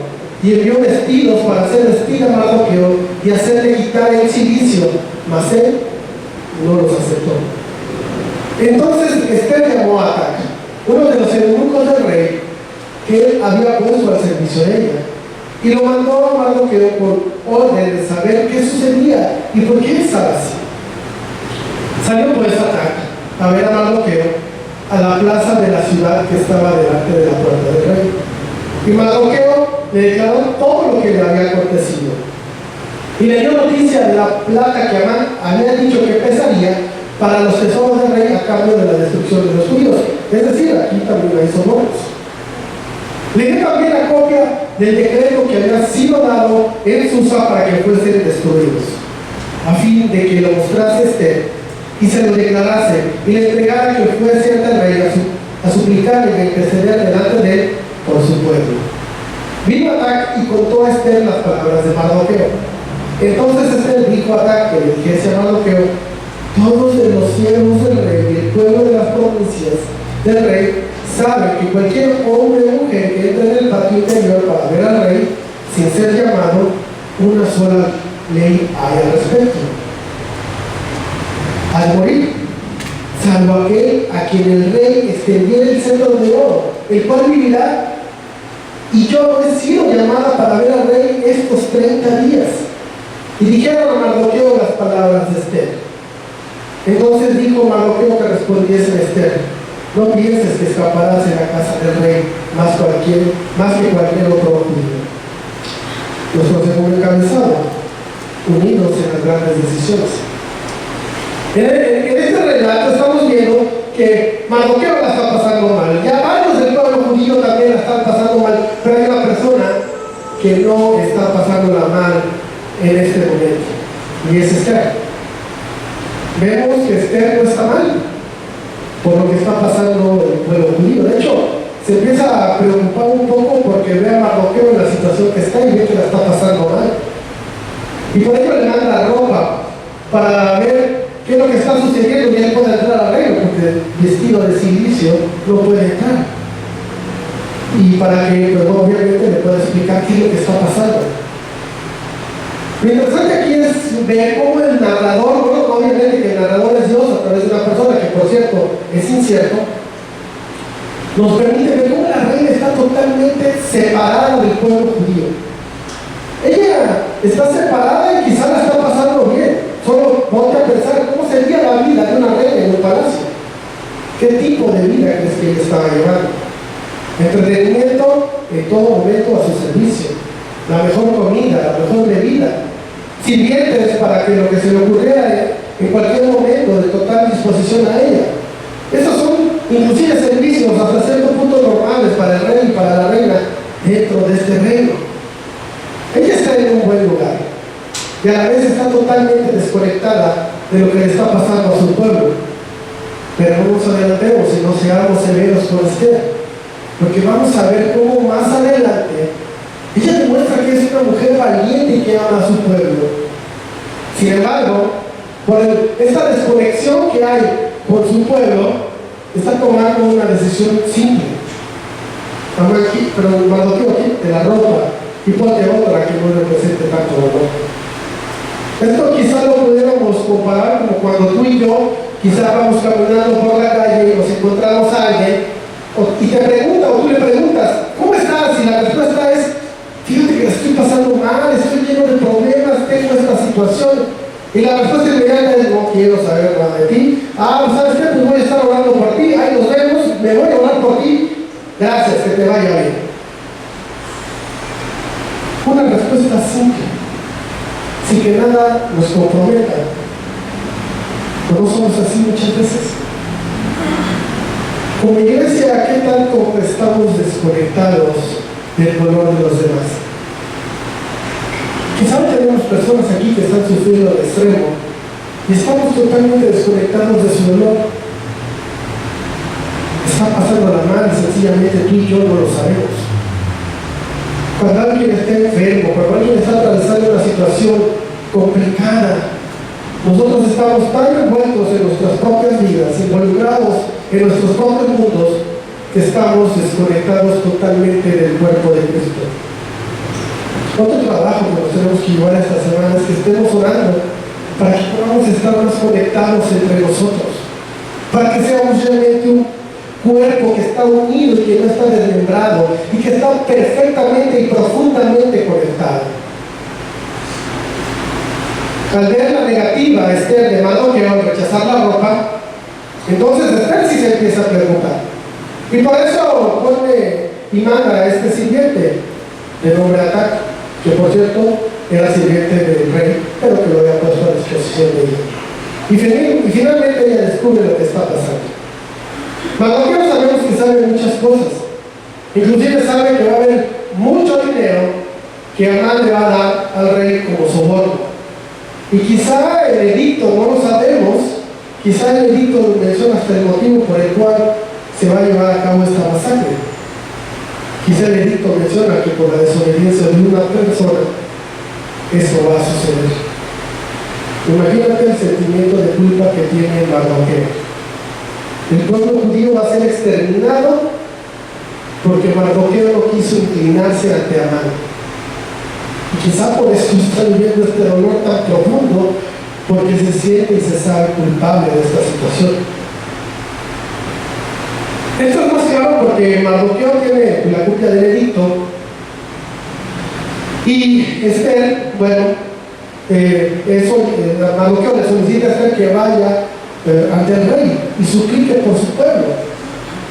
y envió vestidos para hacer vestir a Mardoqueo y hacerle quitar el cilicio, mas él no los aceptó. Entonces Esther llamó a Atac, uno de los eunucos del rey, que él había puesto al servicio de ella, y lo mandó a Mardoqueo por orden de saber qué sucedía y por qué estaba así. Salió pues Atac a ver a Mardoqueo a la plaza de la ciudad que estaba delante de la puerta del rey. Y Mardoqueo le declaró todo lo que le había acontecido. Y le dio noticia de la plata que Amán había dicho que pesaría para los tesoros del rey a cambio de la destrucción de los judíos. Es decir, aquí también hay sobornos. Le dio también la copia del decreto que había sido dado en Susa para que fuesen destruidos, a fin de que lo mostrase Esther y se lo declarase y le entregara que fuese ante el rey a suplicarle que intercediera delante de él por su pueblo. Vino Atac y contó a Esther las palabras de Mardoqueo. Entonces Esther dijo a Atac que le dijese a Mardoqueo: todos de los siervos del rey y el pueblo de las provincias del rey saben que cualquier hombre o mujer que entre en el patio interior para ver al rey sin ser llamado, una sola ley hay al respecto: al morir, salvo aquel a quien el rey extendiera el cetro de oro, el cual vivirá. Y yo no he sido llamada para ver al rey estos 30 días. Y dijeron a Mardoqueo las palabras de Esther. Entonces dijo Mardoqueo que respondiese a Esther: no pienses que escaparás en la casa del rey más que cualquier otro judío. Los consejo encabezado, unidos en las grandes decisiones. En este relato estamos viendo que Mardoqueo la está pasando mal. Ya varios del pueblo judío también la están pasando mal, pero hay una persona que no está pasándola mal en este momento, y es Esther. Vemos que Esther no está mal por lo que está pasando el pueblo judío. De hecho, se empieza a preocupar un poco porque ve a Mardoqueo en la situación que está y ve que la está pasando mal. Y por ello le manda ropa para ver qué es lo que está sucediendo y él puede entrar al reino, porque vestido de cilicio no puede entrar. Y para que, pues, obviamente, le pueda explicar qué es lo que está pasando. Lo interesante aquí es ver cómo el narrador, bueno, obviamente que el narrador es Dios a través de una persona que, por cierto, es incierto, nos permite ver cómo la reina está totalmente separada del pueblo judío. Ella está separada y quizás la está pasando bien. Solo ponte a pensar cómo sería la vida de una reina en un palacio. ¿Qué tipo de vida crees que ella estaba llevando? Entretenimiento en todo momento a su servicio, la mejor comida, la mejor bebida, sirvientes para que lo que se le ocurriera en cualquier momento de total disposición a ella. Esos son inclusive servicios hasta cierto punto normales para el rey y para la reina dentro de este reino. Ella está en un buen lugar y a la vez está totalmente desconectada de lo que le está pasando a su pueblo. Pero no nos adelantemos y no seamos severos con Esther, porque vamos a ver cómo más adelante ella demuestra que es una mujer valiente y que ama a su pueblo. Sin embargo, por esta desconexión que hay con su pueblo, está tomando una decisión simple. Vamos aquí, pero Mardoqueo aquí, de la ropa, y ponte otra que no represente tanto dolor. Esto quizás lo pudiéramos comparar como cuando tú y yo quizás vamos caminando por la calle y nos encontramos a alguien y te pregunta o tú le preguntas: ¿cómo estás? Y la respuesta es: fíjate que la estoy pasando mal, estoy lleno de problemas, tengo esta situación. Y la respuesta inmediata es: no quiero saber nada de ti. ¿Sabes qué? Pues voy a estar orando por ti, ahí nos vemos, me voy a orar por ti, gracias, que te vaya bien. Una respuesta simple, sin que nada nos comprometa. Pero no somos así muchas veces. Como iglesia, ¿qué tanto estamos desconectados del dolor de los demás? Quizá tenemos personas aquí que están sufriendo al extremo y estamos totalmente desconectados de su dolor. Está pasando la mal y sencillamente tú y yo no lo sabemos. Cuando alguien está enfermo, cuando alguien está atravesando una situación complicada, nosotros estamos tan envueltos en nuestras propias vidas, involucrados en nuestros propios mundos, que estamos desconectados totalmente del cuerpo de Cristo. Otro trabajo que nos tenemos que llevar esta semana es que estemos orando para que podamos estar más conectados entre nosotros, para que seamos realmente un cuerpo que está unido y que no está desmembrado y que está perfectamente y profundamente conectado. Al ver la negativa Esther de Mardoqueo al rechazar la ropa, entonces Esther sí se empieza a preguntar. Y por eso pone y manda a este sirviente de nombre Atac, que por cierto era sirviente del rey, pero que lo había puesto a disposición de ella. Y finalmente ella descubre lo que está pasando. Mardoqueo sabemos que sabe muchas cosas, inclusive sabe que va a haber mucho dinero que Amán le va a dar al rey como soborno. Y quizá el edicto, no lo sabemos, quizá el edicto menciona hasta el motivo por el cual se va a llevar a cabo esta masacre. Quizá el edicto menciona que por la desobediencia de una persona eso va a suceder. Imagínate el sentimiento de culpa que tiene Mardoqueo. El pueblo judío va a ser exterminado porque Mardoqueo no quiso inclinarse ante Amán. Y quizá por eso está viviendo este dolor tan profundo, porque se siente y se sabe culpable de esta situación. Esto es más claro porque Mardoqueo tiene la copia del edicto y Esther, Mardoqueo le solicita a Esther que vaya ante el rey y suplique por su pueblo.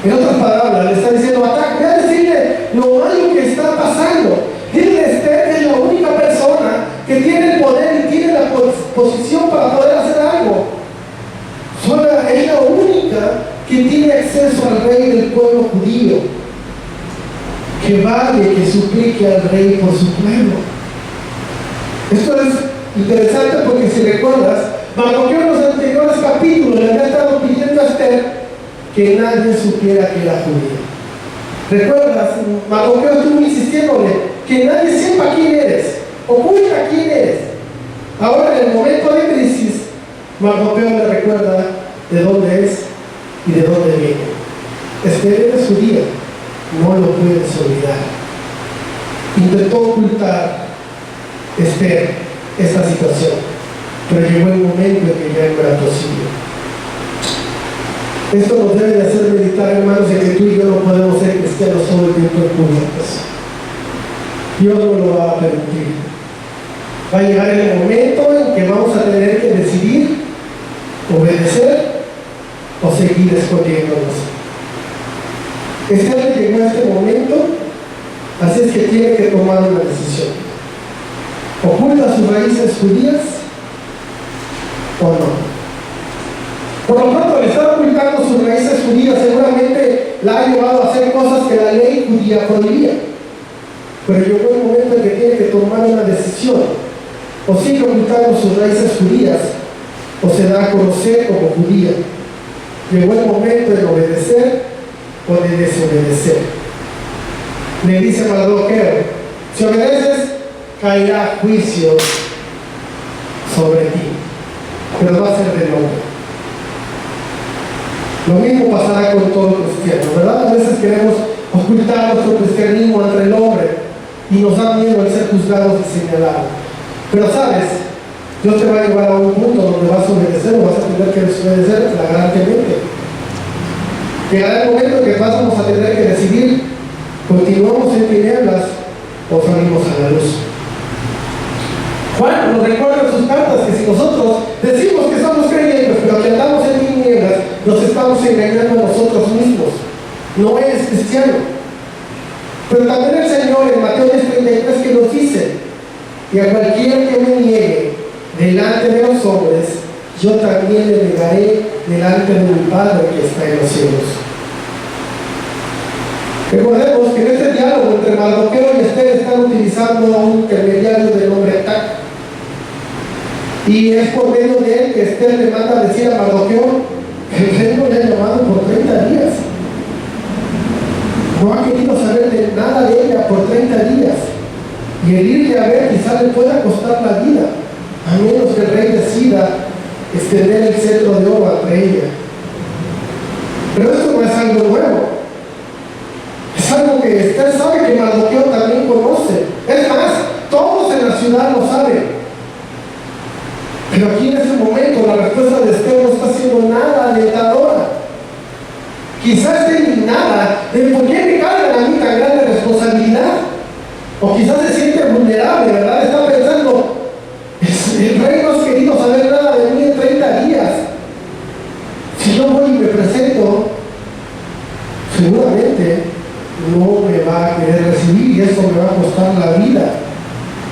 En otras palabras, le está diciendo: Atac, ve a decirle lo malo que está pasando. Dile a Esther que es la única persona que tiene el poder y tiene la posición para poder hacer algo. Es la única que tiene acceso al rey del pueblo judío. Que vaya, que suplique al rey por su pueblo. Esto es interesante porque si recuerdas, Mardoqueo en los anteriores capítulos le había estado pidiendo a Esther que nadie supiera que era judía. ¿Recuerdas? Mardoqueo estuvo insistiéndole que nadie sepa quién eres, oculta quién eres. Ahora en el momento de crisis, Mardoqueo le recuerda de dónde es y de dónde viene. Esther es judía, no lo puedes olvidar. Intentó ocultar Esther esta situación, pero llegó el momento en que ya no era posible. Esto nos debe de hacer meditar, hermanos, en que tú y yo no podemos ser cristianos todo el tiempo encubiertos. Dios no lo va a permitir. Va a llegar el momento en que vamos a tener que decidir obedecer o seguir escondiéndonos. Esther llegó a este momento, así es que tiene que tomar una decisión. ¿Oculta sus raíces judías o no? Por lo tanto, al estar ocultando sus raíces judías, seguramente la ha llevado a hacer cosas que la ley judía prohibía. Pero llegó el momento en que tiene que tomar una decisión: o sigue ocultando sus raíces judías o se da a conocer como judía. Llegó el momento de obedecer o de desobedecer. Le dice Mardoqueo: si obedeces, caerá juicio sobre ti, pero va a ser de nombre. Lo mismo pasará con todo cristiano, ¿verdad? A veces queremos ocultar nuestro cristianismo ante el hombre y nos da miedo el ser juzgados y señalados. Pero sabes, Dios te va a llevar a un punto donde vas a obedecer o vas a tener que desobedecer flagrantemente. Llegará el momento en que vamos a tener que decidir: continuamos en tinieblas o salimos a la luz. Juan nos recuerda en sus cartas pasa es que si nosotros decimos que somos creyentes, pero que andamos en tinieblas, nos estamos engañando a nosotros mismos. No eres cristiano. Pero también el Señor en Mateo 10:33 que nos dice: y a cualquiera que me niegue delante de los hombres, yo también le negaré delante de mi Padre que está en los cielos. Recordemos que en este diálogo entre Mardoqueo y Esther están utilizando a un intermediario de nombre Tac. Y es por medio de él que Esther le manda a decir a Mardoqueo que el rey no le ha llamado por 30 días. No ha querido saber de nada de ella por 30 días. Y el irle a ver quizá le pueda costar la vida, a menos que el rey decida extender el cetro de oro ante ella. Pero esto no es algo nuevo. Es algo que Esther sabe que Mardoqueo también conoce. Es más, todos en la ciudad lo saben. Pero aquí en ese momento la respuesta de Esther no está siendo nada alentadora. Quizás esté indignada de por qué me cargan a mí tan grande responsabilidad. O quizás se siente vulnerable, ¿verdad? Está pensando, el rey no ha querido saber nada de mí en 30 días. Si yo voy y me presento, seguramente no me va a querer recibir y eso me va a costar la vida.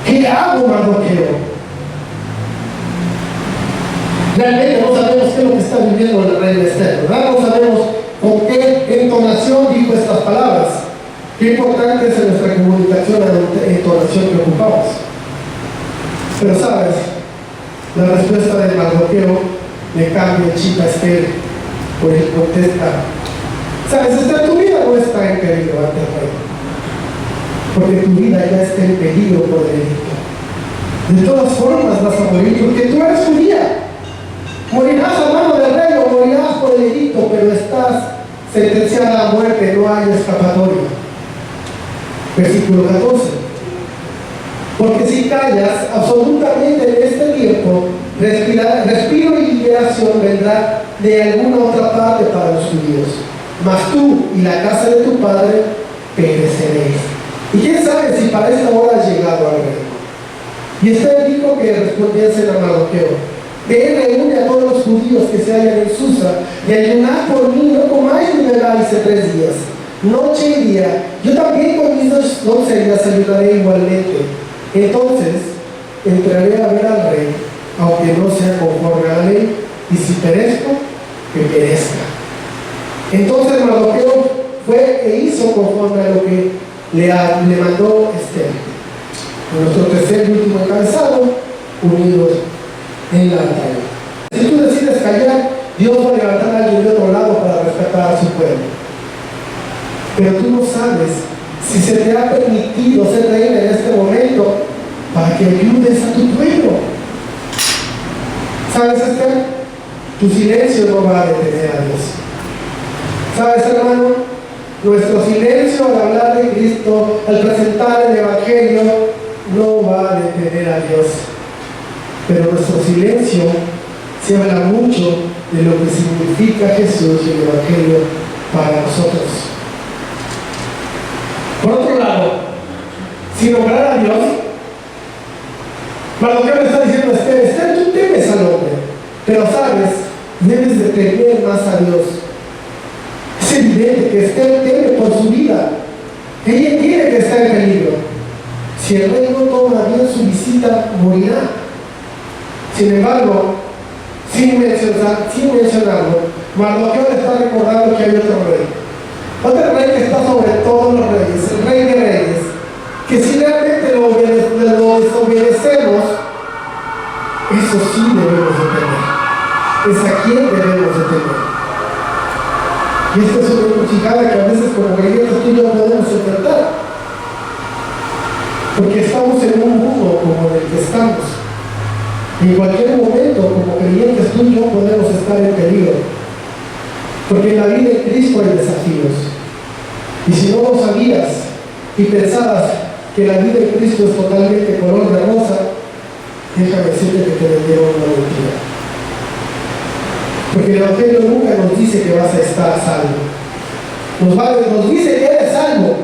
¿Qué hago, Mardoqueo? Realmente no sabemos qué es lo que está viviendo el rey de Esther, ¿verdad? No sabemos con qué entonación dijo estas palabras. Qué importante es en nuestra comunicación la entonación que ocupamos. Pero sabes, la respuesta de Mardoqueo le cambia el chip a Esther, por él contesta: sabes, Esther, tu vida no está en peligro ante el rey, porque tu vida ya está en peligro por el delito. De todas formas vas a morir porque tú eres judía. Morirás a mano del rey o morirás por el delito, pero estás sentenciada a muerte, no hay escapatoria. Versículo 14. Porque si callas, absolutamente en este tiempo, respiro y liberación vendrá de alguna otra parte para los judíos. Mas tú y la casa de tu padre pereceréis. Y quién sabe si para esta hora has llegado al rey. Y Esther dijo que respondiesen a Mardoqueo: ve, reúne a todos los judíos que se hallan en Susa y ayunad por mí, no comáis ni bebáis 3 días, noche y día. Yo también con mis 2 doncellas ayudaré igualmente. Entonces entraré a ver al rey, aunque no sea conforme a la ley, y si perezco, que perezca. Entonces Mardoqueo fue e hizo conforme a lo que le mandó Esther. Nuestro tercer y último encabezado: unidos en la batalla. Si tú decides callar, Dios va a levantar a alguien de otro lado para rescatar a su pueblo. Pero tú no sabes si se te ha permitido ser reina en este momento para que ayudes a tu pueblo. ¿Sabes, Esther? Tu silencio no va a detener a Dios. ¿Sabes, hermano? Nuestro silencio al hablar de Cristo, al presentar el Evangelio, no va a detener a Dios. Pero nuestro silencio se habla mucho de lo que significa Jesús y el Evangelio para nosotros. Por otro lado, sin nombrar a Dios, Mardoqueo le está diciendo a Esther: Esther, tú temes al hombre, pero sabes, debes de temer más a Dios. Es evidente que Esther teme por su vida. Ella entiende que está en peligro. Si el rey no toma bien su visita, morirá. Sin embargo, sin mencionarlo, Mardoqueo le está recordando que hay otro rey que está sobre todos los reyes, el rey de reyes, que si realmente lo desobedecemos, eso sí debemos de temer. Es a quien debemos de temer. Y esta es una encrucijada que a veces como creyentes tú y yo podemos enfrentar, porque estamos en un mundo como el que estamos. En cualquier momento, como creyentes, tú y yo podemos estar en peligro. Porque en la vida de Cristo hay desafíos. Y si no lo sabías y pensabas que la vida de Cristo es totalmente color de rosa, déjame decirte que te vendieron una mentira. Porque el Evangelio nunca nos dice que vas a estar a salvo. Nos dice que eres salvo.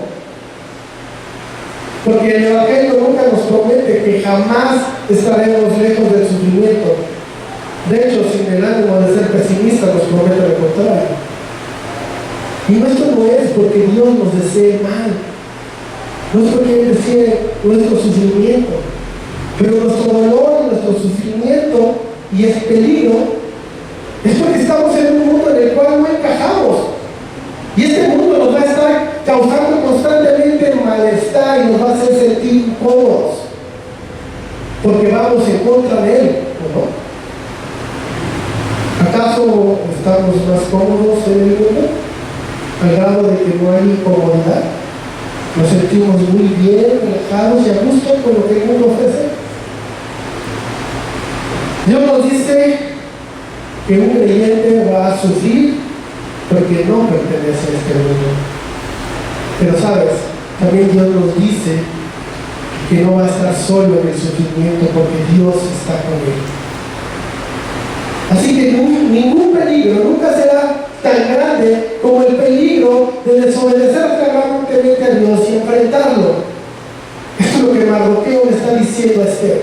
Porque el Evangelio nunca nos promete que jamás estaremos lejos del sufrimiento. De hecho, sin el ánimo de ser pesimista, nos promete lo contrario. Y esto no es porque Dios nos desee mal, no es porque Él desee nuestro sufrimiento, pero nuestro dolor y nuestro sufrimiento y ese peligro es porque estamos en un mundo en el cual no encajamos. Y este mundo nos va a estar causando constantemente malestar y nos va a hacer sentir incómodos, porque vamos en contra de Él, ¿no? ¿Acaso estamos más cómodos en el mundo? Al grado de que no hay incomodidad. Nos sentimos muy bien, relajados y a gusto con lo que el mundo ofrece. Dios nos dice que un creyente va a sufrir porque no pertenece a este mundo. Pero sabes, también Dios nos dice que no va a estar solo en el sufrimiento porque Dios está con él. Así que ningún peligro nunca será tan grande como el peligro de desobedecer flagrantemente a Dios y enfrentarlo. Esto es lo que Mardoqueo le está diciendo a Esther.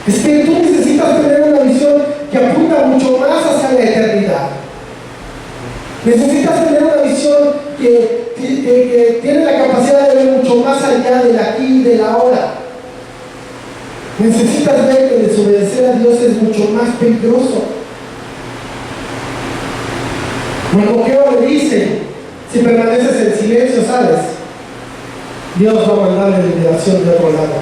Es que tú necesitas tener una visión que apunta mucho más hacia la eternidad. Necesitas tener una visión que tiene la capacidad de ver mucho más allá del aquí y del ahora. Necesitas ver que desobedecer a Dios es mucho más peligroso. Mardoqueo le dice, si permaneces en silencio, ¿sabes? Dios va a mandar la liberación de otro lado.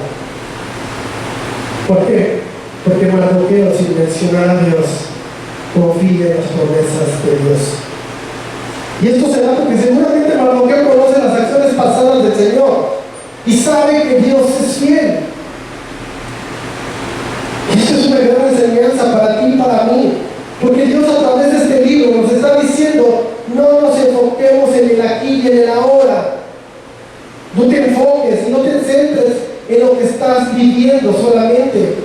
¿Por qué? Porque Mardoqueo, sin mencionar a Dios, confía en las promesas de Dios. Y esto se da porque seguramente Mardoqueo conoce las acciones pasadas del Señor y sabe que Dios es fiel. Y esto es una gran enseñanza para ti y para mí, porque Dios a través de este libro nos está diciendo, no nos enfoquemos en el aquí y en el ahora. No te enfoques y no te centres en lo que estás viviendo solamente.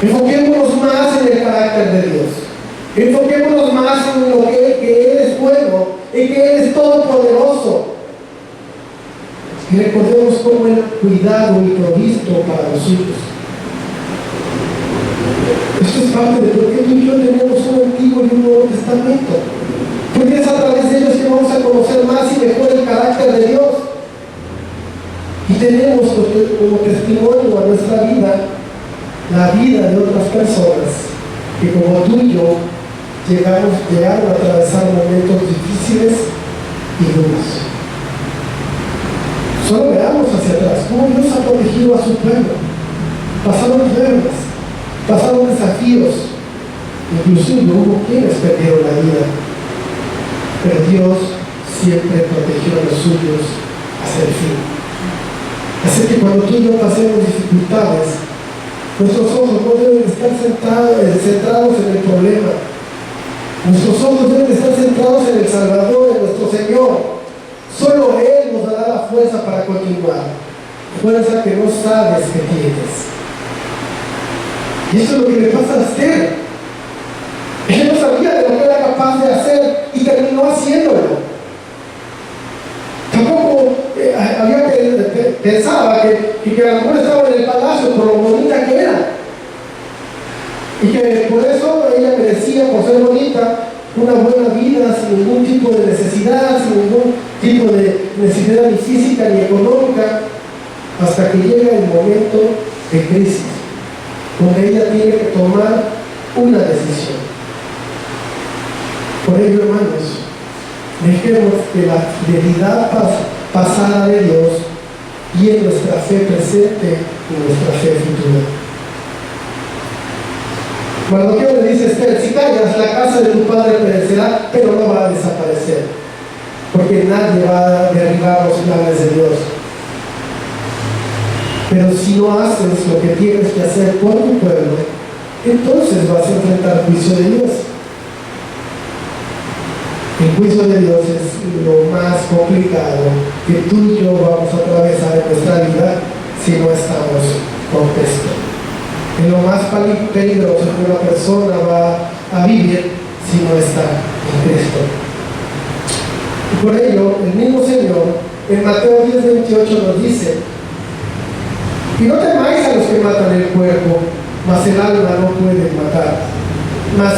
Enfoquémonos más en el carácter de Dios. Enfoquémonos más en lo que Él es bueno, en que Él es todopoderoso. Y recordemos cómo Él ha cuidado y provisto para los suyos. Esto es parte de por qué tú y yo tenemos un Antiguo y un Nuevo Testamento. Porque es a través de ellos que vamos a conocer más y mejor el carácter de Dios. Y tenemos como testimonio a nuestra vida la vida de otras personas que como tú y yo llegaron a atravesar momentos difíciles y duros. Solo veamos hacia atrás cómo Dios ha protegido a su pueblo. Pasaron pruebas, pasaron desafíos, inclusive hubo quienes perdieron la vida, pero Dios siempre protegió a los suyos hasta el fin. Así que cuando tú y yo pasemos dificultades, nuestros ojos no deben estar centrados en el problema. Nuestros ojos deben estar centrados en el Salvador, en nuestro Señor. Solo Él nos dará la fuerza para continuar. Fuerza que no sabes que tienes. Y eso es lo que le pasa a Esther. Ella no sabía de lo que era capaz de hacer y terminó haciéndolo. Tampoco pensaba que a lo mejor estaba en el palacio por lo bonita que era. Y que por eso ella merecía, por ser bonita, una buena vida sin ningún tipo de necesidad, sin ningún tipo de necesidad ni física ni económica, hasta que llega el momento de crisis, donde ella tiene que tomar una decisión. Por ello, hermanos, dejemos que la fidelidad pasada de Dios guíe nuestra fe presente y nuestra fe futura. Mardoqueo le dice a Esther, si callas, la casa de tu padre perecerá, pero no va a desaparecer, porque nadie va a derribar los planes de Dios. Pero si no haces lo que tienes que hacer por tu pueblo, entonces vas a enfrentar el juicio de Dios. El juicio de Dios es lo más complicado que tú y yo vamos a atravesar en nuestra vida si no estamos con Cristo. Es lo más peligroso que una persona va a vivir si no está en Cristo. Y por ello, el mismo Señor en Mateo 10:28 nos dice: y no temáis a los que matan el cuerpo, mas el alma no puede matar. Mas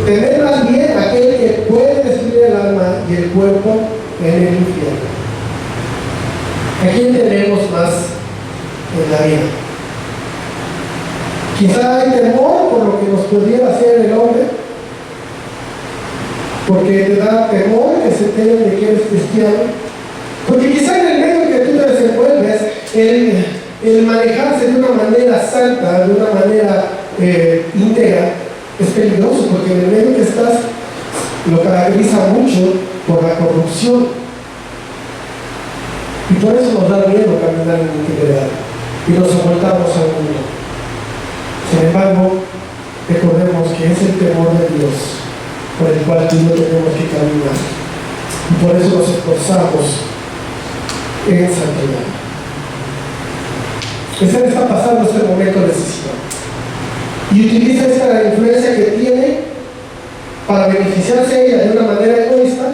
temed más bien a aquel que puede destruir el alma y el cuerpo en el infierno. ¿A quién tenemos más en la vida? Quizá hay temor por lo que nos pudiera hacer el hombre, porque te da temor que se enteren de que eres cristiano, porque quizá en el medio en que tú te desenvuelves, el manejarse de una manera santa, de una manera íntegra, es peligroso, porque en el medio que estás lo caracteriza mucho por la corrupción, y por eso nos da miedo caminar en integridad y nos ocultamos al mundo. Sin embargo, recordemos que es el temor de Dios por el cual tú y yo tenemos que caminar, y por eso nos esforzamos en santidad. Él está pasando este momento decisivo y utiliza esta influencia que tiene para beneficiarse ella de una manera egoísta,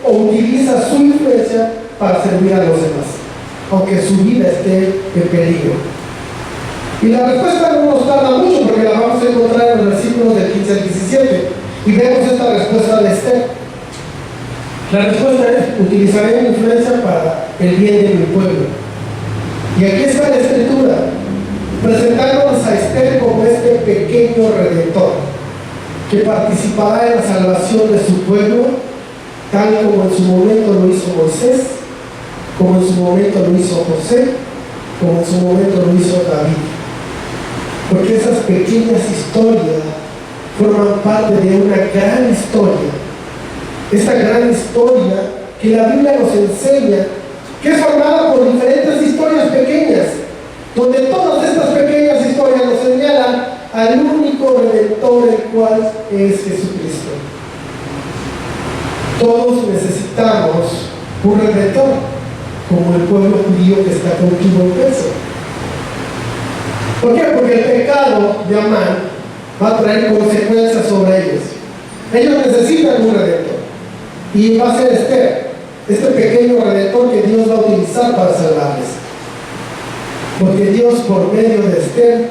o utiliza su influencia para servir a los demás, aunque su vida esté en peligro. Y la respuesta no nos tarda mucho, porque la vamos a encontrar en los versículos del 15 al 17, y vemos esta respuesta de Esther. La respuesta es: utilizaré mi influencia para el bien de mi pueblo. Y aquí está la escritura, presentándonos a Esther como este pequeño redentor, que participará en la salvación de su pueblo, tal como en su momento lo hizo Moisés, como en su momento lo hizo José, como en su momento lo hizo David. Porque esas pequeñas historias forman parte de una gran historia. Esta gran historia que la Biblia nos enseña, que es formada por diferentes historias pequeñas, donde todas estas pequeñas historias nos señalan al único redentor, el cual es Jesucristo. Todos necesitamos un redentor, como el pueblo judío que está cautivo en Persia. ¿Por qué? Porque el pecado de Amán va a traer consecuencias sobre ellos. Ellos necesitan un redentor, y va a ser Esther, este pequeño redentor que Dios va a utilizar para salvarles. Porque Dios, por medio de Esther,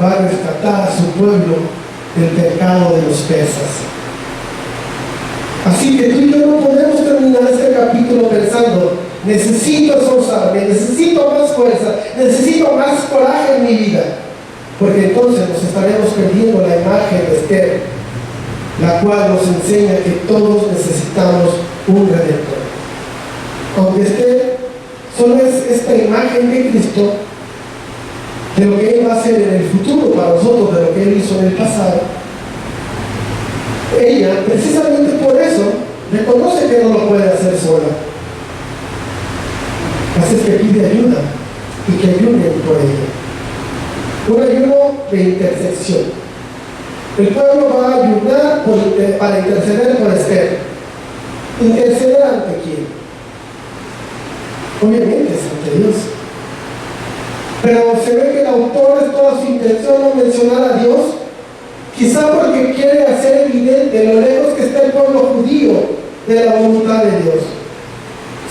va a rescatar a su pueblo del pecado de los persas. Así que tú y yo no podemos terminar este capítulo pensando: necesito esforzarme, necesito más fuerza, necesito más coraje en mi vida, porque entonces nos estaremos perdiendo la imagen de Esther, la cual nos enseña que todos necesitamos un redentor. Aunque Esther solo es esta imagen de Cristo, de lo que Él va a hacer en el futuro para nosotros, de lo que Él hizo en el pasado, ella, precisamente por eso, reconoce que no lo puede hacer sola. Así es que pide ayuda, y que ayuden por ella. Un ayuno de intercesión. El pueblo va a ayudar para interceder por Esther. ¿Interceder ante quién? Obviamente es ante Dios. Pero se ve que el autor es toda su intención no mencionar a Dios, quizá porque quiere hacer evidente lo lejos que está el pueblo judío de la voluntad de Dios.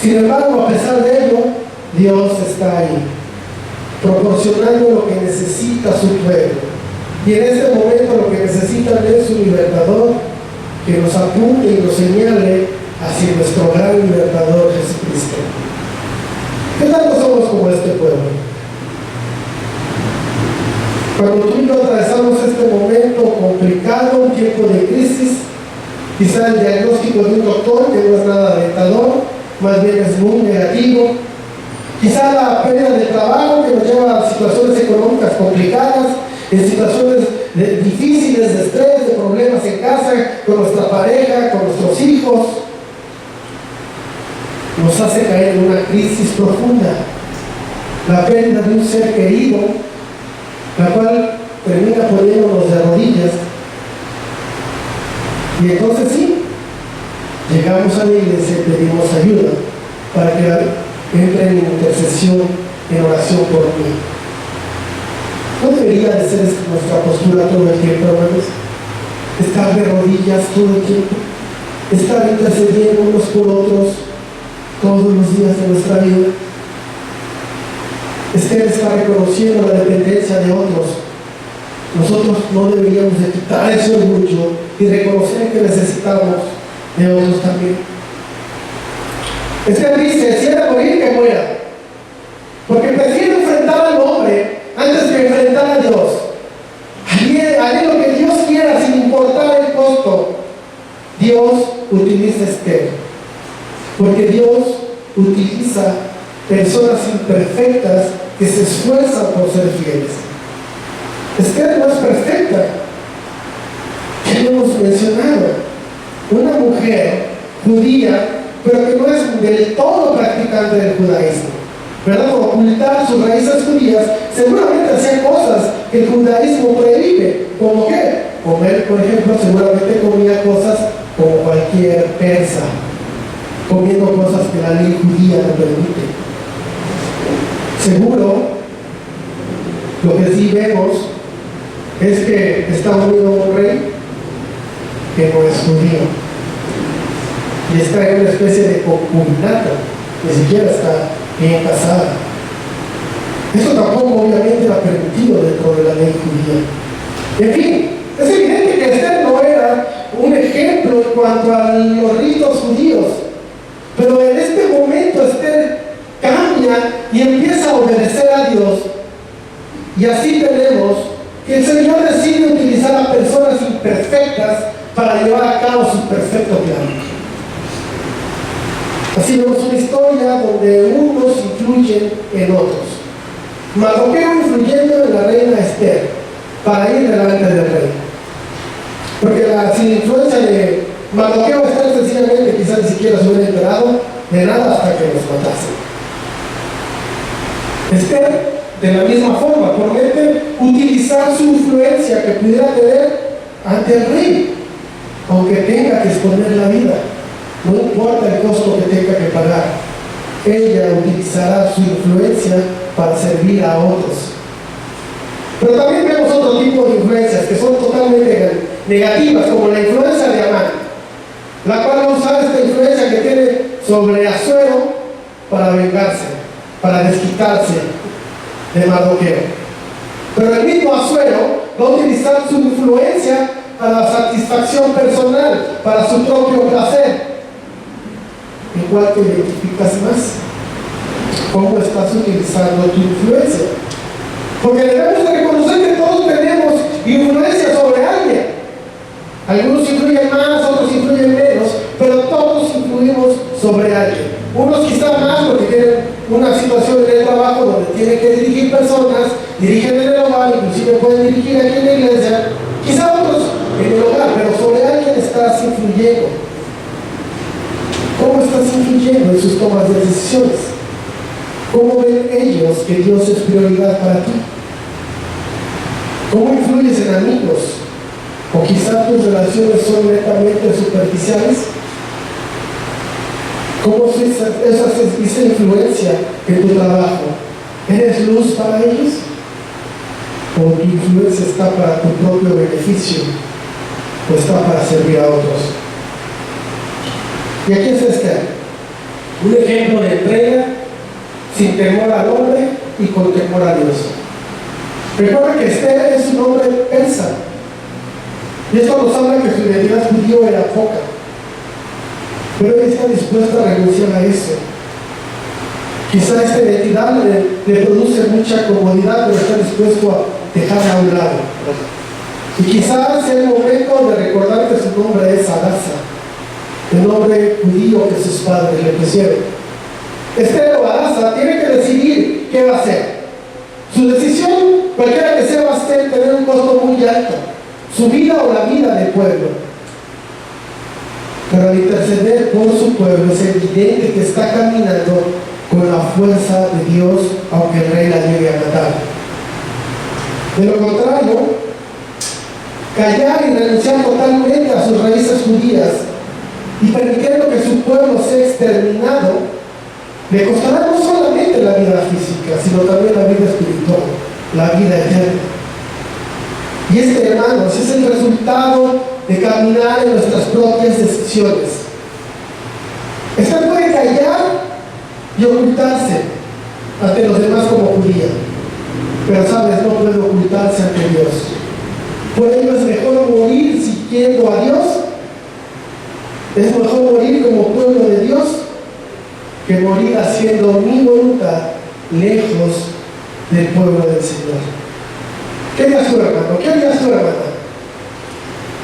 Sin embargo, a pesar de ello, Dios está ahí, proporcionando lo que necesita su pueblo. Y en este momento lo que necesitan es un libertador que nos apunte y nos señale hacia nuestro gran libertador Jesucristo. ¿Qué tanto somos como este pueblo? Cuando tú y yo atravesamos este momento complicado, un tiempo de crisis, quizá el diagnóstico de un doctor que no es nada alentador, más bien es muy negativo, quizá la pérdida de trabajo que nos lleva a situaciones económicas complicadas, en situaciones difíciles de estrés, de problemas en casa, con nuestra pareja, con nuestros hijos, nos hace caer en una crisis profunda. La pérdida de un ser querido, la cual termina poniéndonos de rodillas. Y entonces sí, llegamos a la iglesia y pedimos ayuda para que entre en intercesión, en oración por mí. ¿No debería de ser nuestra postura todo el tiempo, hermanos? Estar de rodillas todo el tiempo, estar intercediendo unos por otros, todos los días de nuestra vida. Esther está reconociendo la dependencia de otros. Nosotros no deberíamos de quitar ese orgullo y reconocer que necesitamos de otros también. Esther dice, si era morir, que muera. Porque prefiero enfrentar al hombre antes de enfrentar a Dios. Haré lo que Dios quiera sin importar el costo. Dios utiliza a Esther. Porque Dios utiliza personas imperfectas que se esfuerzan por ser fieles. Esther no es perfecta. Ya lo hemos mencionado. Una mujer judía, pero que no es del todo practicante del judaísmo, ¿verdad? Por ocultar sus raíces judías, seguramente hacía cosas que el judaísmo prohíbe. ¿Como qué? Comer, por ejemplo, seguramente comía cosas como cualquier persa, comiendo cosas que la ley judía no permite. Seguro, lo que sí vemos es que está unido un rey que no es judío y está en una especie de concubinato, ni siquiera está bien casada. Eso tampoco obviamente era permitido dentro de la ley judía. En fin, es evidente que Esther no era un ejemplo en cuanto a los ritos judíos, pero en este momento Esther cambia y empieza a obedecer a Dios, y así tenemos que el Señor decide utilizar a personas imperfectas para llevar a cabo su perfecto plan. Así vemos una historia donde unos influyen en otros. Mardoqueo influyendo en la reina Esther para ir delante del rey. Porque sin influencia de Mardoqueo, Esther sencillamente quizás ni siquiera se hubiera enterado de nada hasta que los matasen. Esther, de la misma forma, promete utilizar su influencia que pudiera tener ante el rey, aunque tenga que exponer la vida. No importa el costo que tenga que pagar, ella utilizará su influencia para servir a otros. Pero también vemos otro tipo de influencias que son totalmente negativas, como la influencia de Amán, la cual va a usar esta influencia que tiene sobre Asuero para vengarse, para desquitarse de Mardoqueo. Pero el mismo Asuero va a utilizar su influencia para la satisfacción personal, para su propio placer. ¿En cuál te identificas más? ¿Cómo estás utilizando tu influencia? Porque debemos de reconocer que todos tenemos influencia sobre alguien. Algunos influyen más, otros influyen menos, pero todos influimos sobre alguien. Unos quizá más porque tienen una situación en el trabajo donde tienen que dirigir personas, dirigen en el hogar, inclusive pueden dirigir aquí en la iglesia. Quizá otros en el hogar, pero sobre alguien estás influyendo. ¿Cómo estás influyendo en sus tomas de decisiones? ¿Cómo ven ellos que Dios es prioridad para ti? ¿Cómo influyes en amigos? ¿O quizás tus relaciones son netamente superficiales? ¿Cómo es esa influencia en tu trabajo? ¿Eres luz para ellos? ¿O tu influencia está para tu propio beneficio? ¿O está para servir a otros? Y aquí es un ejemplo de entrega sin temor al hombre y con temor a Dios. Recuerda que Esther es un hombre persa, y esto nos habla que su identidad judía era poca, pero ella está dispuesta a renunciar a eso. Quizá esta identidad le produce mucha comodidad, pero está dispuesto a dejarla a un lado. Y quizás sea el momento de recordar que su nombre es Hadassah, el nombre judío que sus padres le pusieron. Esther o Hadassah tiene que decidir qué va a hacer. Su decisión, cualquiera que sea, va a tener un costo muy alto, su vida o la vida del pueblo. Pero al interceder por su pueblo es evidente que está caminando con la fuerza de Dios, aunque el rey la llegue a matar. De lo contrario, callar y renunciar totalmente a sus raíces judías y permitiendo que su pueblo sea exterminado, le costará no solamente la vida física, sino también la vida espiritual, la vida eterna. Y hermanos, es el resultado de caminar en nuestras propias decisiones. Usted puede callar y ocultarse ante los demás como judía. Pero sabes, no puede ocultarse ante Dios. Por ello es mejor morir siguiendo a Dios. Es mejor morir como pueblo de Dios que morir haciendo mi voluntad lejos del pueblo del Señor. ¿Qué harías tú, hermano? ¿Qué harías tú, hermana?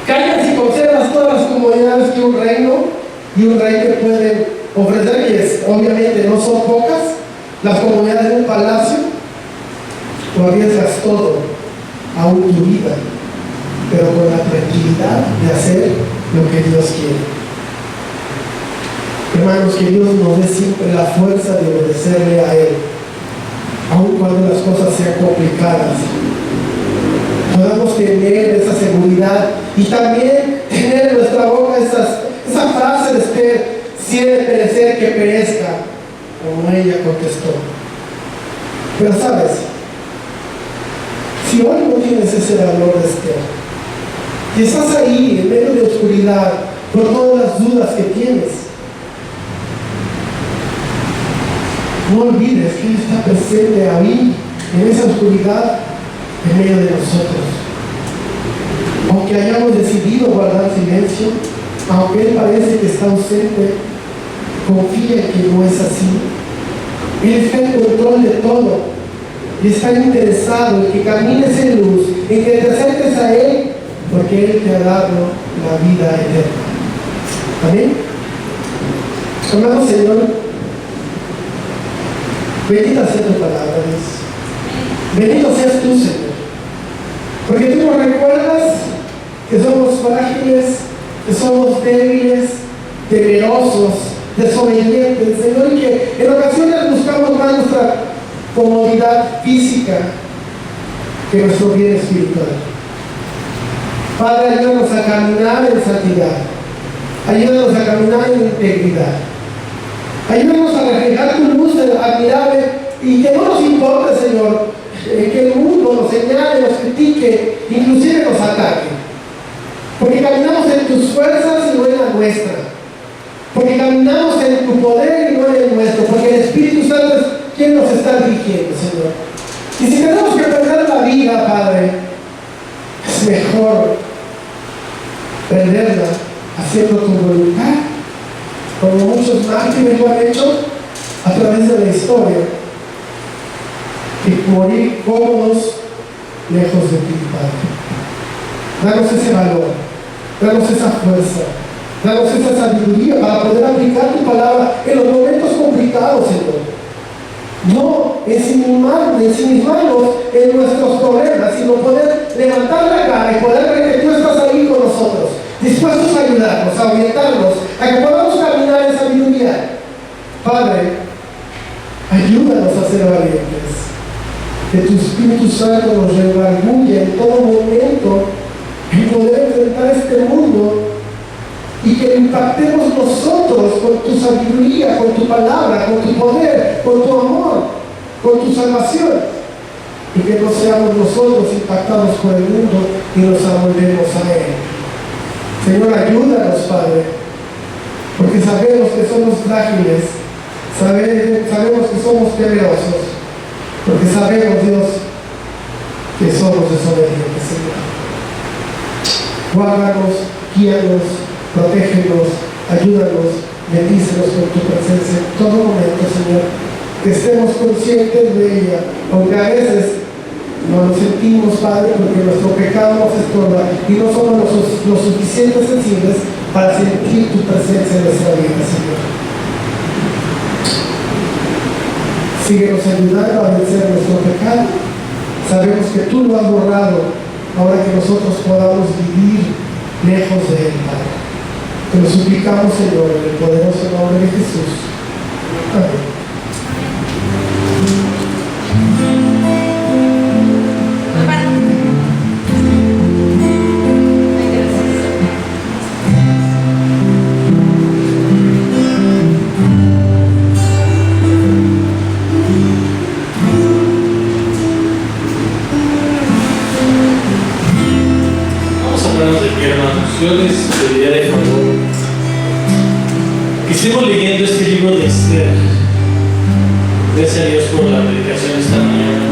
Callas y conservas todas las comodidades que un reino y un rey te puede ofrecer, que obviamente no son pocas, las comodidades de un palacio, o arriesgas todo, aún tu vida, pero con la tranquilidad de hacer lo que Dios quiere. Hermanos, que Dios nos dé siempre la fuerza de obedecerle a Él, aun cuando las cosas sean complicadas. Podamos tener esa seguridad y también tener en nuestra boca esa frase de Esther: si he de perecer, que perezca, como ella contestó. Pero sabes, si hoy no tienes ese valor de Esther, y estás ahí en medio de oscuridad por todas las dudas que tienes, no olvides que Él está presente ahí, en esa oscuridad, en medio de nosotros. Aunque hayamos decidido guardar silencio, aunque Él parece que está ausente, confía en que no es así. Él está en control de todo y está interesado en que camines en luz, en que te acerques a Él, porque Él te ha dado la vida eterna. Amén. Amado Señor, bendita sea tu palabra, Dios. Bendito seas tú, Señor, porque tú nos recuerdas que somos frágiles, que somos débiles, temerosos, desobedientes, Señor, y que en ocasiones buscamos más nuestra comodidad física que nuestro bien espiritual. Padre, ayúdanos a caminar en santidad, ayúdanos a caminar en integridad, ayúdanos a reflejar tu luz admirable, y que no nos importe, Señor, que el mundo nos señale, nos critique, inclusive nos ataque, porque caminamos en tus fuerzas y no en la nuestra, porque caminamos en tu poder y no en el nuestro, porque el Espíritu Santo es quien nos está dirigiendo, Señor. Y si tenemos que perder la vida, Padre, es mejor perderla haciendo tu voluntad, como muchos mártires lo han hecho a través de la historia, y morir cómodos lejos de ti, Padre. Danos ese valor, danos esa fuerza, danos esa sabiduría para poder aplicar tu palabra en los momentos complicados, Señor. No ensimismarnos en nuestros problemas, sino poder levantar la cara y poder ver que tú estás ahí con nosotros, dispuestos a ayudarnos, a orientarnos, a que podamos caminar en sabiduría. Padre, ayúdanos a ser valientes, que tu Espíritu Santo nos redarguya en todo momento en poder enfrentar este mundo, y que impactemos nosotros con tu sabiduría, con tu palabra, con tu poder, con tu amor, con tu salvación, y que no seamos nosotros impactados por el mundo y nos amoldemos a Él. Señor, ayúdanos, Padre, porque sabemos que somos frágiles, sabemos que somos temerosos, porque sabemos, Dios, que somos desobedientes, Señor. Guárdanos, guíanos, protégenos, ayúdanos, bendícenos con tu presencia en todo momento, Señor, que estemos conscientes de ella, aunque a veces no lo sentimos, Padre, porque nuestro pecado nos estorba y no somos lo suficientes sensibles para sentir tu presencia en nuestra vida, Señor. Síguenos ayudando a vencer nuestro pecado. Sabemos que tú lo has borrado, ahora que nosotros podamos vivir lejos de él, Padre. Te lo suplicamos, Señor, en el poderoso nombre de Jesús. Amén. Yo les pediría de favor que estemos leyendo este libro de Esther Gracias a Dios por la predicación esta mañana.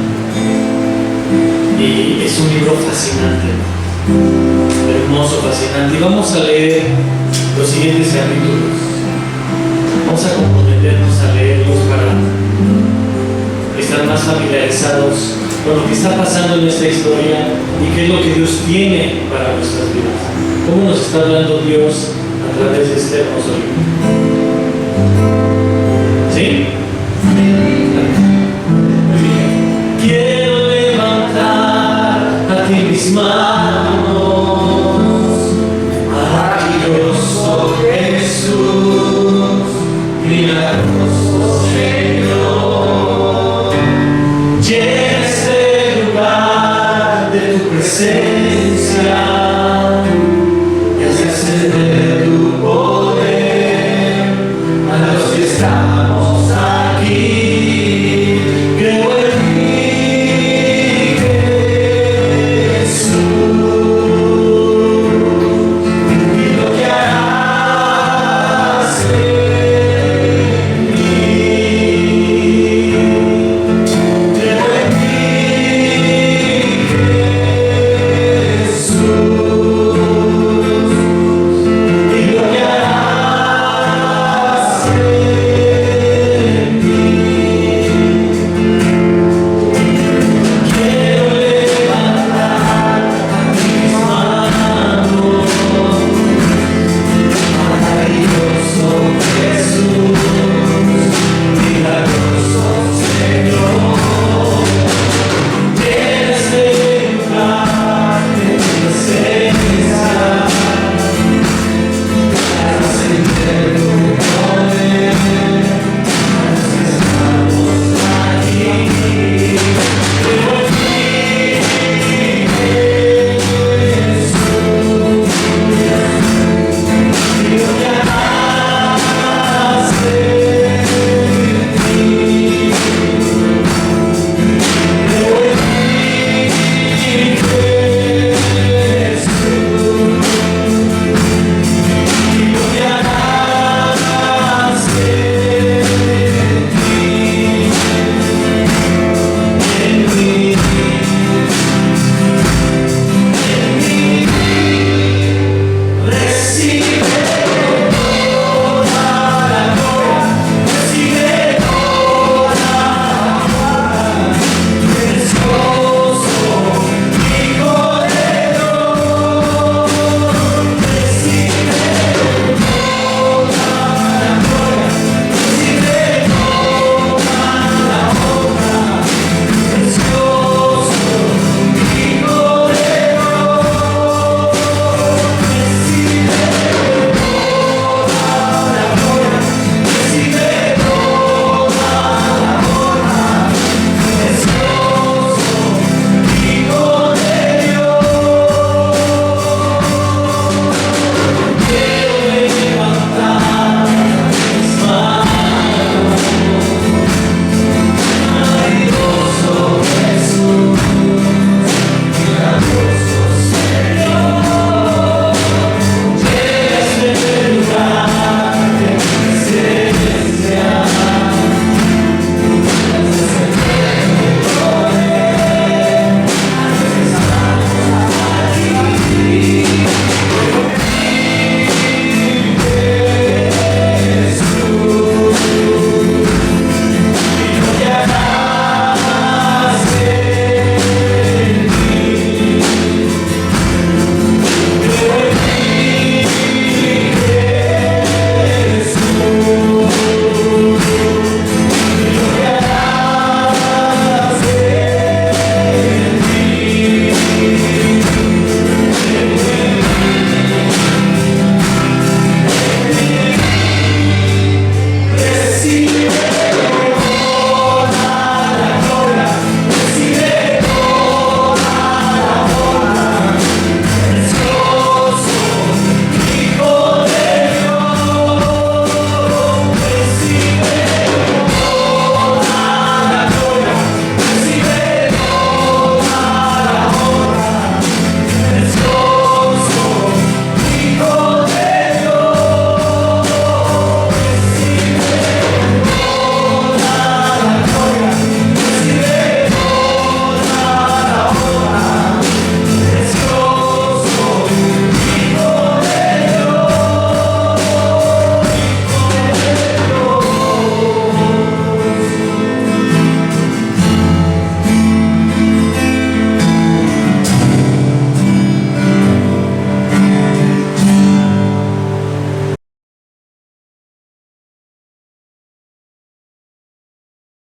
Y es un libro fascinante, hermoso, fascinante. Y vamos a leer los siguientes capítulos. Vamos a comprometernos a leerlos para estar más familiarizados con lo que está pasando en esta historia y qué es lo que Dios tiene para nuestras vidas. Cómo nos está hablando Dios a través de este hermoso libro. ¿Sí? Muy bien. Quiero levantar a ti mis manos, maravilloso Jesús, milagro.